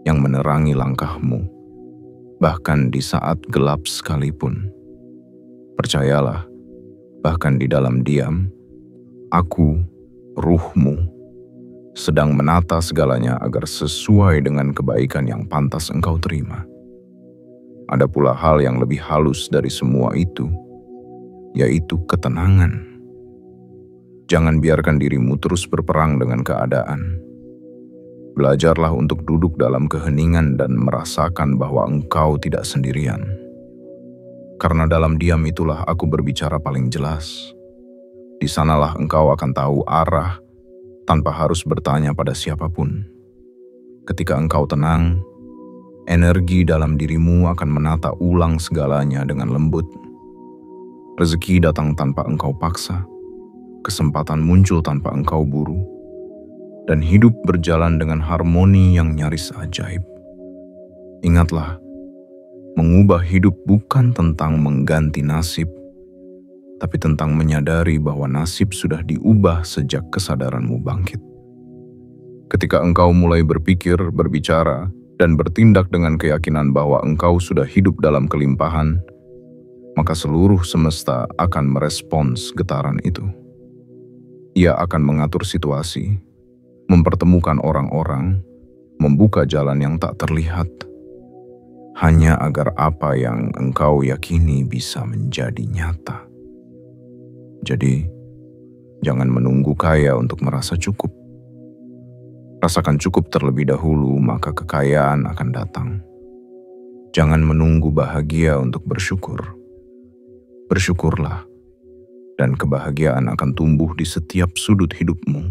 Speaker 1: yang menerangi langkahmu, bahkan di saat gelap sekalipun. Percayalah, bahkan di dalam diam, aku, ruhmu, sedang menata segalanya agar sesuai dengan kebaikan yang pantas engkau terima. Ada pula hal yang lebih halus dari semua itu, yaitu ketenangan. Jangan biarkan dirimu terus berperang dengan keadaan. Belajarlah untuk duduk dalam keheningan dan merasakan bahwa engkau tidak sendirian. Karena dalam diam itulah aku berbicara paling jelas. Di sanalah engkau akan tahu arah tanpa harus bertanya pada siapapun. Ketika engkau tenang, energi dalam dirimu akan menata ulang segalanya dengan lembut. Rezeki datang tanpa engkau paksa. Kesempatan muncul tanpa engkau buru, dan hidup berjalan dengan harmoni yang nyaris ajaib. Ingatlah, mengubah hidup bukan tentang mengganti nasib, tapi tentang menyadari bahwa nasib sudah diubah sejak kesadaranmu bangkit. Ketika engkau mulai berpikir, berbicara, dan bertindak dengan keyakinan bahwa engkau sudah hidup dalam kelimpahan, maka seluruh semesta akan merespons getaran itu. Ia akan mengatur situasi, mempertemukan orang-orang, membuka jalan yang tak terlihat, hanya agar apa yang engkau yakini bisa menjadi nyata. Jadi, jangan menunggu kaya untuk merasa cukup. Rasakan cukup terlebih dahulu, maka kekayaan akan datang. Jangan menunggu bahagia untuk bersyukur. Bersyukurlah, dan kebahagiaan akan tumbuh di setiap sudut hidupmu.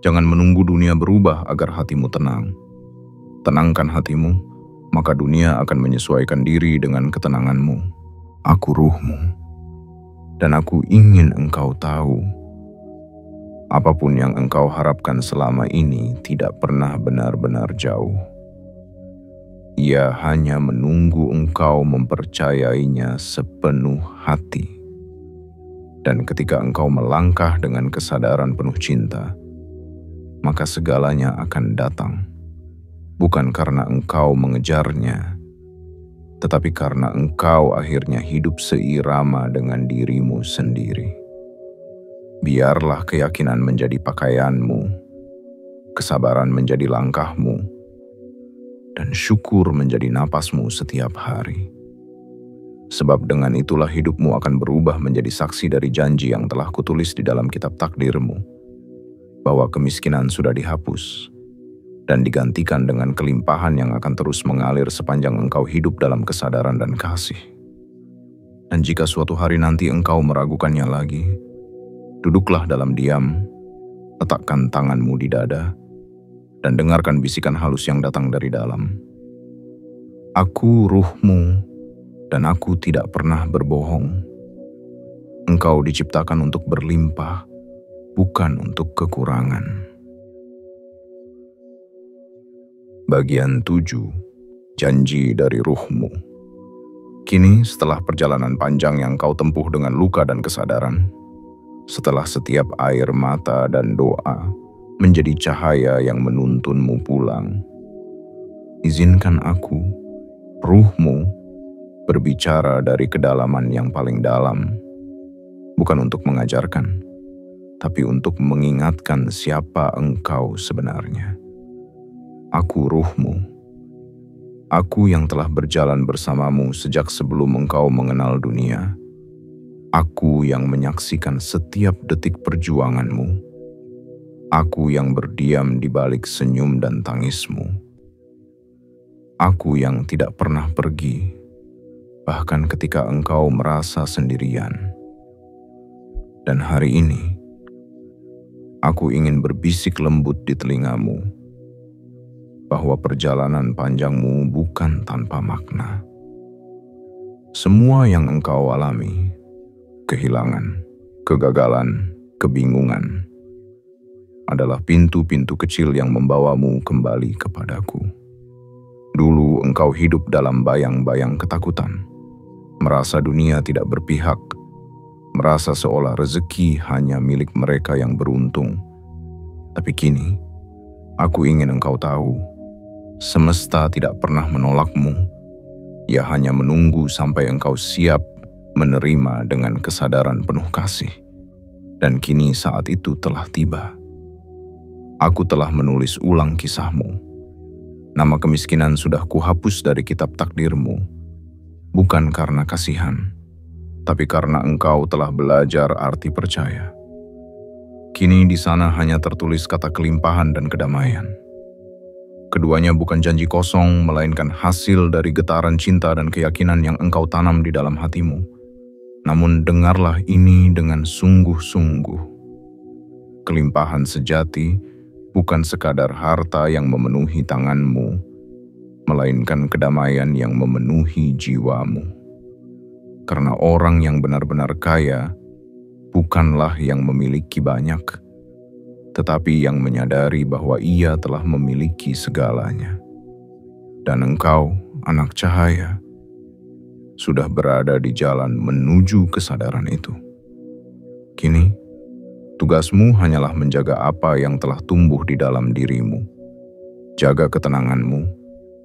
Speaker 1: Jangan menunggu dunia berubah agar hatimu tenang. Tenangkan hatimu, maka dunia akan menyesuaikan diri dengan ketenanganmu. Aku ruhmu, dan aku ingin engkau tahu, apapun yang engkau harapkan selama ini tidak pernah benar-benar jauh. Ia hanya menunggu engkau mempercayainya sepenuh hati. Dan ketika engkau melangkah dengan kesadaran penuh cinta, maka segalanya akan datang. Bukan karena engkau mengejarnya, tetapi karena engkau akhirnya hidup seirama dengan dirimu sendiri. Biarlah keyakinan menjadi pakaianmu, kesabaran menjadi langkahmu, dan syukur menjadi napasmu setiap hari. Sebab dengan itulah hidupmu akan berubah menjadi saksi dari janji yang telah kutulis di dalam kitab takdirmu, bahwa kemiskinan sudah dihapus dan digantikan dengan kelimpahan yang akan terus mengalir sepanjang engkau hidup dalam kesadaran dan kasih. Dan jika suatu hari nanti engkau meragukannya lagi, duduklah dalam diam, letakkan tanganmu di dada, dan dengarkan bisikan halus yang datang dari dalam. Aku ruhmu, dan aku tidak pernah berbohong. Engkau diciptakan untuk berlimpah, bukan untuk kekurangan. Bagian 7. Janji dari ruhmu. Kini setelah perjalanan panjang yang kau tempuh dengan luka dan kesadaran, setelah setiap air mata dan doa menjadi cahaya yang menuntunmu pulang, izinkan aku, ruhmu, berbicara dari kedalaman yang paling dalam, bukan untuk mengajarkan, tapi untuk mengingatkan siapa engkau sebenarnya. Aku ruhmu, aku yang telah berjalan bersamamu sejak sebelum engkau mengenal dunia. Aku yang menyaksikan setiap detik perjuanganmu. Aku yang berdiam di balik senyum dan tangismu. Aku yang tidak pernah pergi, bahkan ketika engkau merasa sendirian. Dan hari ini, aku ingin berbisik lembut di telingamu, bahwa perjalanan panjangmu bukan tanpa makna. Semua yang engkau alami, kehilangan, kegagalan, kebingungan, adalah pintu-pintu kecil yang membawamu kembali kepadaku. Dulu engkau hidup dalam bayang-bayang ketakutan, merasa dunia tidak berpihak, merasa seolah rezeki hanya milik mereka yang beruntung. Tapi kini, aku ingin engkau tahu, semesta tidak pernah menolakmu. Ia hanya menunggu sampai engkau siap menerima dengan kesadaran penuh kasih. Dan kini saat itu telah tiba. Aku telah menulis ulang kisahmu. Nama kemiskinan sudah kuhapus dari kitab takdirmu, bukan karena kasihan, tapi karena engkau telah belajar arti percaya. Kini di sana hanya tertulis kata kelimpahan dan kedamaian. Keduanya bukan janji kosong, melainkan hasil dari getaran cinta dan keyakinan yang engkau tanam di dalam hatimu. Namun dengarlah ini dengan sungguh-sungguh. Kelimpahan sejati bukan sekadar harta yang memenuhi tanganmu, melainkan kedamaian yang memenuhi jiwamu. Karena orang yang benar-benar kaya bukanlah yang memiliki banyak, tetapi yang menyadari bahwa ia telah memiliki segalanya. Dan engkau, anak cahaya, sudah berada di jalan menuju kesadaran itu. Kini, tugasmu hanyalah menjaga apa yang telah tumbuh di dalam dirimu. Jaga ketenanganmu,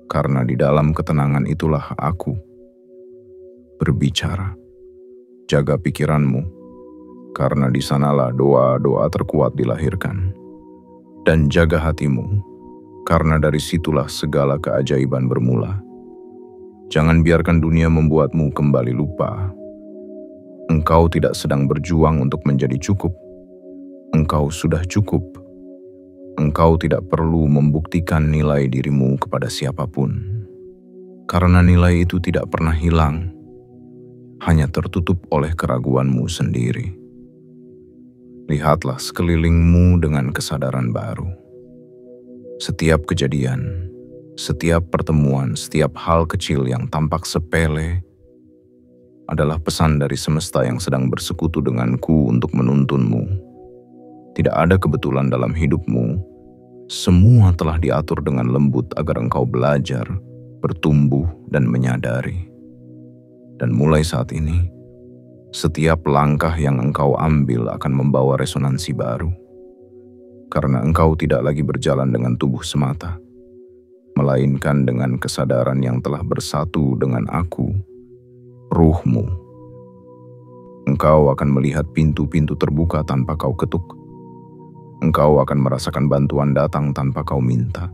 Speaker 1: karena di dalam ketenangan itulah aku berbicara. Jaga pikiranmu, karena di sanalah doa-doa terkuat dilahirkan. Dan jaga hatimu, karena dari situlah segala keajaiban bermula. Jangan biarkan dunia membuatmu kembali lupa. Engkau tidak sedang berjuang untuk menjadi cukup. Engkau sudah cukup. Engkau tidak perlu membuktikan nilai dirimu kepada siapapun. Karena nilai itu tidak pernah hilang, hanya tertutup oleh keraguanmu sendiri. Lihatlah sekelilingmu dengan kesadaran baru. Setiap kejadian, setiap pertemuan, setiap hal kecil yang tampak sepele adalah pesan dari semesta yang sedang bersekutu denganku untuk menuntunmu. Tidak ada kebetulan dalam hidupmu. Semua telah diatur dengan lembut agar engkau belajar, bertumbuh, dan menyadari. Dan mulai saat ini, setiap langkah yang engkau ambil akan membawa resonansi baru. Karena engkau tidak lagi berjalan dengan tubuh semata, melainkan dengan kesadaran yang telah bersatu dengan aku, ruhmu. Engkau akan melihat pintu-pintu terbuka tanpa kau ketuk. Engkau akan merasakan bantuan datang tanpa kau minta.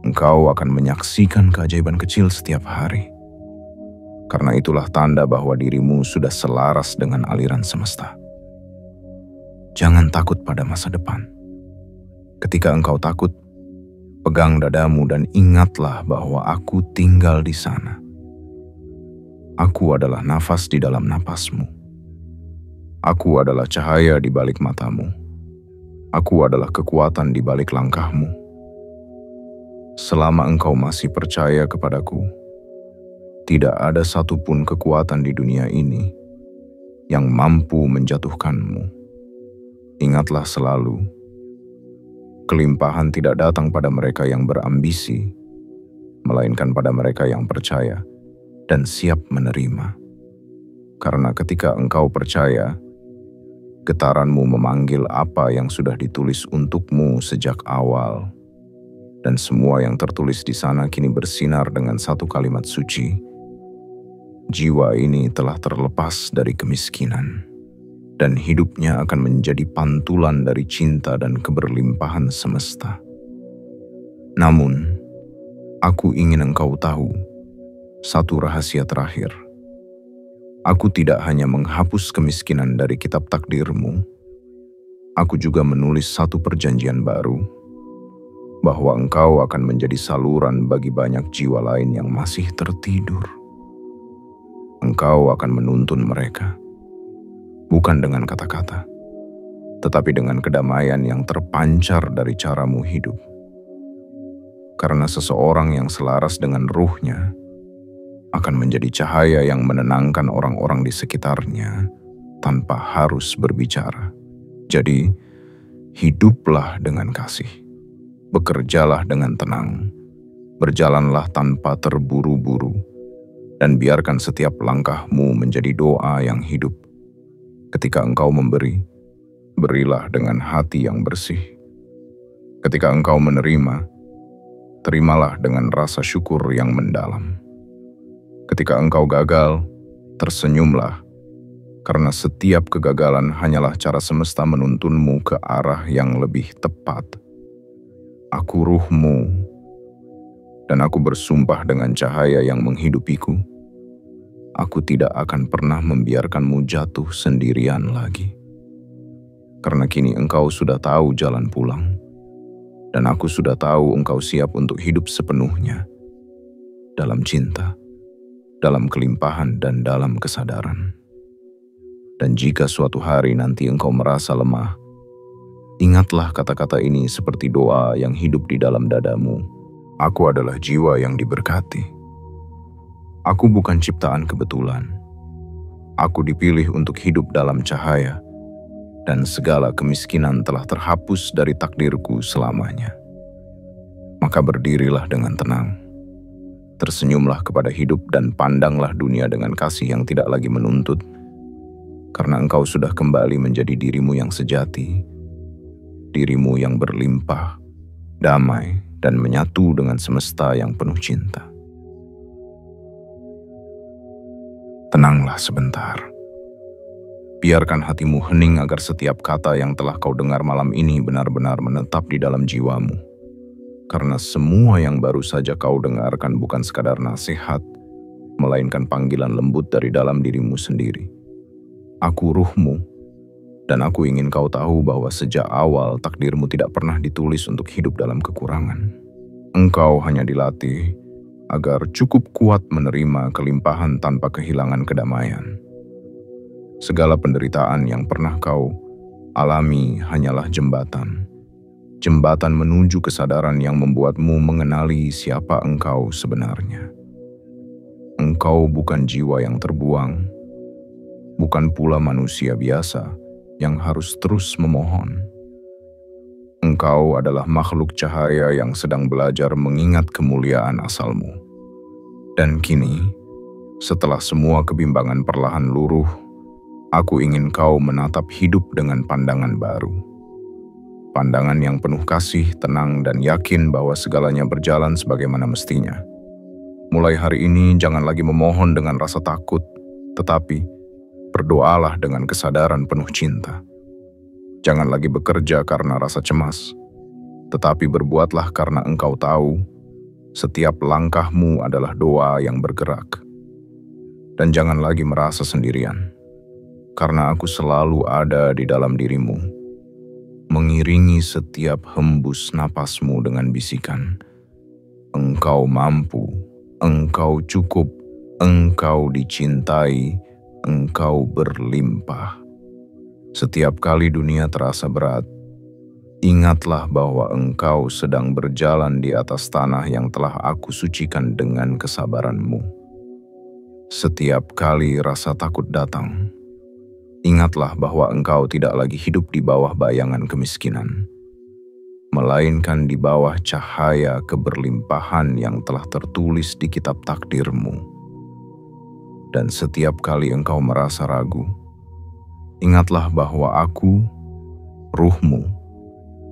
Speaker 1: Engkau akan menyaksikan keajaiban kecil setiap hari. Karena itulah tanda bahwa dirimu sudah selaras dengan aliran semesta. Jangan takut pada masa depan. Ketika engkau takut, pegang dadamu dan ingatlah bahwa aku tinggal di sana. Aku adalah nafas di dalam napasmu. Aku adalah cahaya di balik matamu. Aku adalah kekuatan di balik langkahmu. Selama engkau masih percaya kepadaku, tidak ada satupun kekuatan di dunia ini yang mampu menjatuhkanmu. Ingatlah selalu, kelimpahan tidak datang pada mereka yang berambisi, melainkan pada mereka yang percaya dan siap menerima. Karena ketika engkau percaya, getaranmu memanggil apa yang sudah ditulis untukmu sejak awal. Dan semua yang tertulis di sana kini bersinar dengan satu kalimat suci. Jiwa ini telah terlepas dari kemiskinan, dan hidupnya akan menjadi pantulan dari cinta dan keberlimpahan semesta. Namun, aku ingin engkau tahu satu rahasia terakhir. Aku tidak hanya menghapus kemiskinan dari kitab takdirmu, aku juga menulis satu perjanjian baru, bahwa engkau akan menjadi saluran bagi banyak jiwa lain yang masih tertidur. Engkau akan menuntun mereka, bukan dengan kata-kata, tetapi dengan kedamaian yang terpancar dari caramu hidup. Karena seseorang yang selaras dengan ruhnya akan menjadi cahaya yang menenangkan orang-orang di sekitarnya tanpa harus berbicara. Jadi, hiduplah dengan kasih. Bekerjalah dengan tenang, berjalanlah tanpa terburu-buru, dan biarkan setiap langkahmu menjadi doa yang hidup. Ketika engkau memberi, berilah dengan hati yang bersih. Ketika engkau menerima, terimalah dengan rasa syukur yang mendalam. Ketika engkau gagal, tersenyumlah, karena setiap kegagalan hanyalah cara semesta menuntunmu ke arah yang lebih tepat. Aku ruhmu, dan aku bersumpah dengan cahaya yang menghidupiku, aku tidak akan pernah membiarkanmu jatuh sendirian lagi. Karena kini engkau sudah tahu jalan pulang, dan aku sudah tahu engkau siap untuk hidup sepenuhnya, dalam cinta, dalam kelimpahan, dan dalam kesadaran. Dan jika suatu hari nanti engkau merasa lemah, ingatlah kata-kata ini seperti doa yang hidup di dalam dadamu. Aku adalah jiwa yang diberkati. Aku bukan ciptaan kebetulan. Aku dipilih untuk hidup dalam cahaya, dan segala kemiskinan telah terhapus dari takdirku selamanya. Maka berdirilah dengan tenang. Tersenyumlah kepada hidup dan pandanglah dunia dengan kasih yang tidak lagi menuntut, karena engkau sudah kembali menjadi dirimu yang sejati, dirimu yang berlimpah, damai, dan menyatu dengan semesta yang penuh cinta. Tenanglah sebentar. Biarkan hatimu hening agar setiap kata yang telah kau dengar malam ini benar-benar menetap di dalam jiwamu. Karena semua yang baru saja kau dengarkan bukan sekadar nasihat, melainkan panggilan lembut dari dalam dirimu sendiri. Aku ruhmu, dan aku ingin kau tahu bahwa sejak awal takdirmu tidak pernah ditulis untuk hidup dalam kekurangan. Engkau hanya dilatih agar cukup kuat menerima kelimpahan tanpa kehilangan kedamaian. Segala penderitaan yang pernah kau alami hanyalah jembatan. Jembatan menuju kesadaran yang membuatmu mengenali siapa engkau sebenarnya. Engkau bukan jiwa yang terbuang, bukan pula manusia biasa yang harus terus memohon. Engkau adalah makhluk cahaya yang sedang belajar mengingat kemuliaan asalmu. Dan kini, setelah semua kebimbangan perlahan luruh, aku ingin kau menatap hidup dengan pandangan baru. Pandangan yang penuh kasih, tenang, dan yakin bahwa segalanya berjalan sebagaimana mestinya. Mulai hari ini jangan lagi memohon dengan rasa takut, tetapi berdoalah dengan kesadaran penuh cinta. Jangan lagi bekerja karena rasa cemas, tetapi berbuatlah karena engkau tahu Setiap langkahmu adalah doa yang bergerak. Dan jangan lagi merasa sendirian, karena aku selalu ada di dalam dirimu, mengiringi setiap hembus napasmu dengan bisikan, "Engkau mampu, engkau cukup, engkau dicintai, engkau berlimpah." Setiap kali dunia terasa berat, ingatlah bahwa engkau sedang berjalan di atas tanah yang telah aku sucikan dengan kesabaranmu. Setiap kali rasa takut datang, ingatlah bahwa engkau tidak lagi hidup di bawah bayangan kemiskinan, melainkan di bawah cahaya keberlimpahan yang telah tertulis di kitab takdirmu. Dan setiap kali engkau merasa ragu, ingatlah bahwa aku, ruhmu,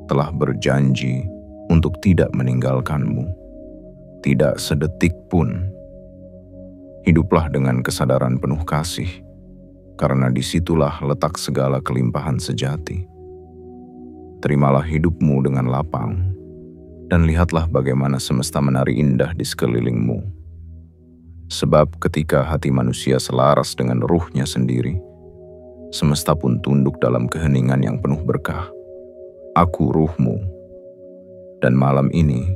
Speaker 1: telah berjanji untuk tidak meninggalkanmu, tidak sedetik pun. Hiduplah dengan kesadaran penuh kasih, karena disitulah letak segala kelimpahan sejati. Terimalah hidupmu dengan lapang, dan lihatlah bagaimana semesta menari indah di sekelilingmu. Sebab ketika hati manusia selaras dengan ruhnya sendiri, semesta pun tunduk dalam keheningan yang penuh berkah. Aku ruhmu, dan malam ini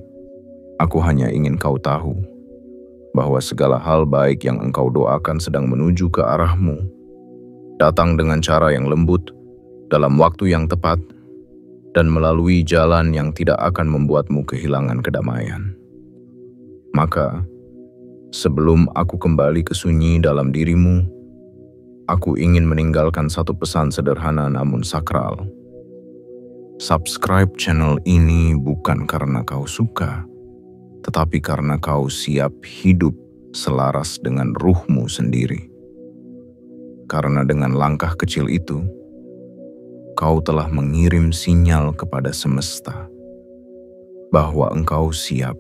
Speaker 1: aku hanya ingin kau tahu bahwa segala hal baik yang engkau doakan sedang menuju ke arahmu, datang dengan cara yang lembut, dalam waktu yang tepat, dan melalui jalan yang tidak akan membuatmu kehilangan kedamaian. Maka, sebelum aku kembali ke sunyi dalam dirimu, aku ingin meninggalkan satu pesan sederhana namun sakral. Subscribe channel ini bukan karena kau suka, tetapi karena kau siap hidup selaras dengan ruhmu sendiri. Karena dengan langkah kecil itu, kau telah mengirim sinyal kepada semesta bahwa engkau siap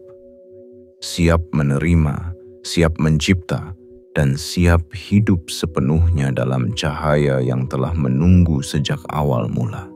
Speaker 1: menerima, siap mencipta, dan siap hidup sepenuhnya dalam cahaya yang telah menunggu sejak awal mula.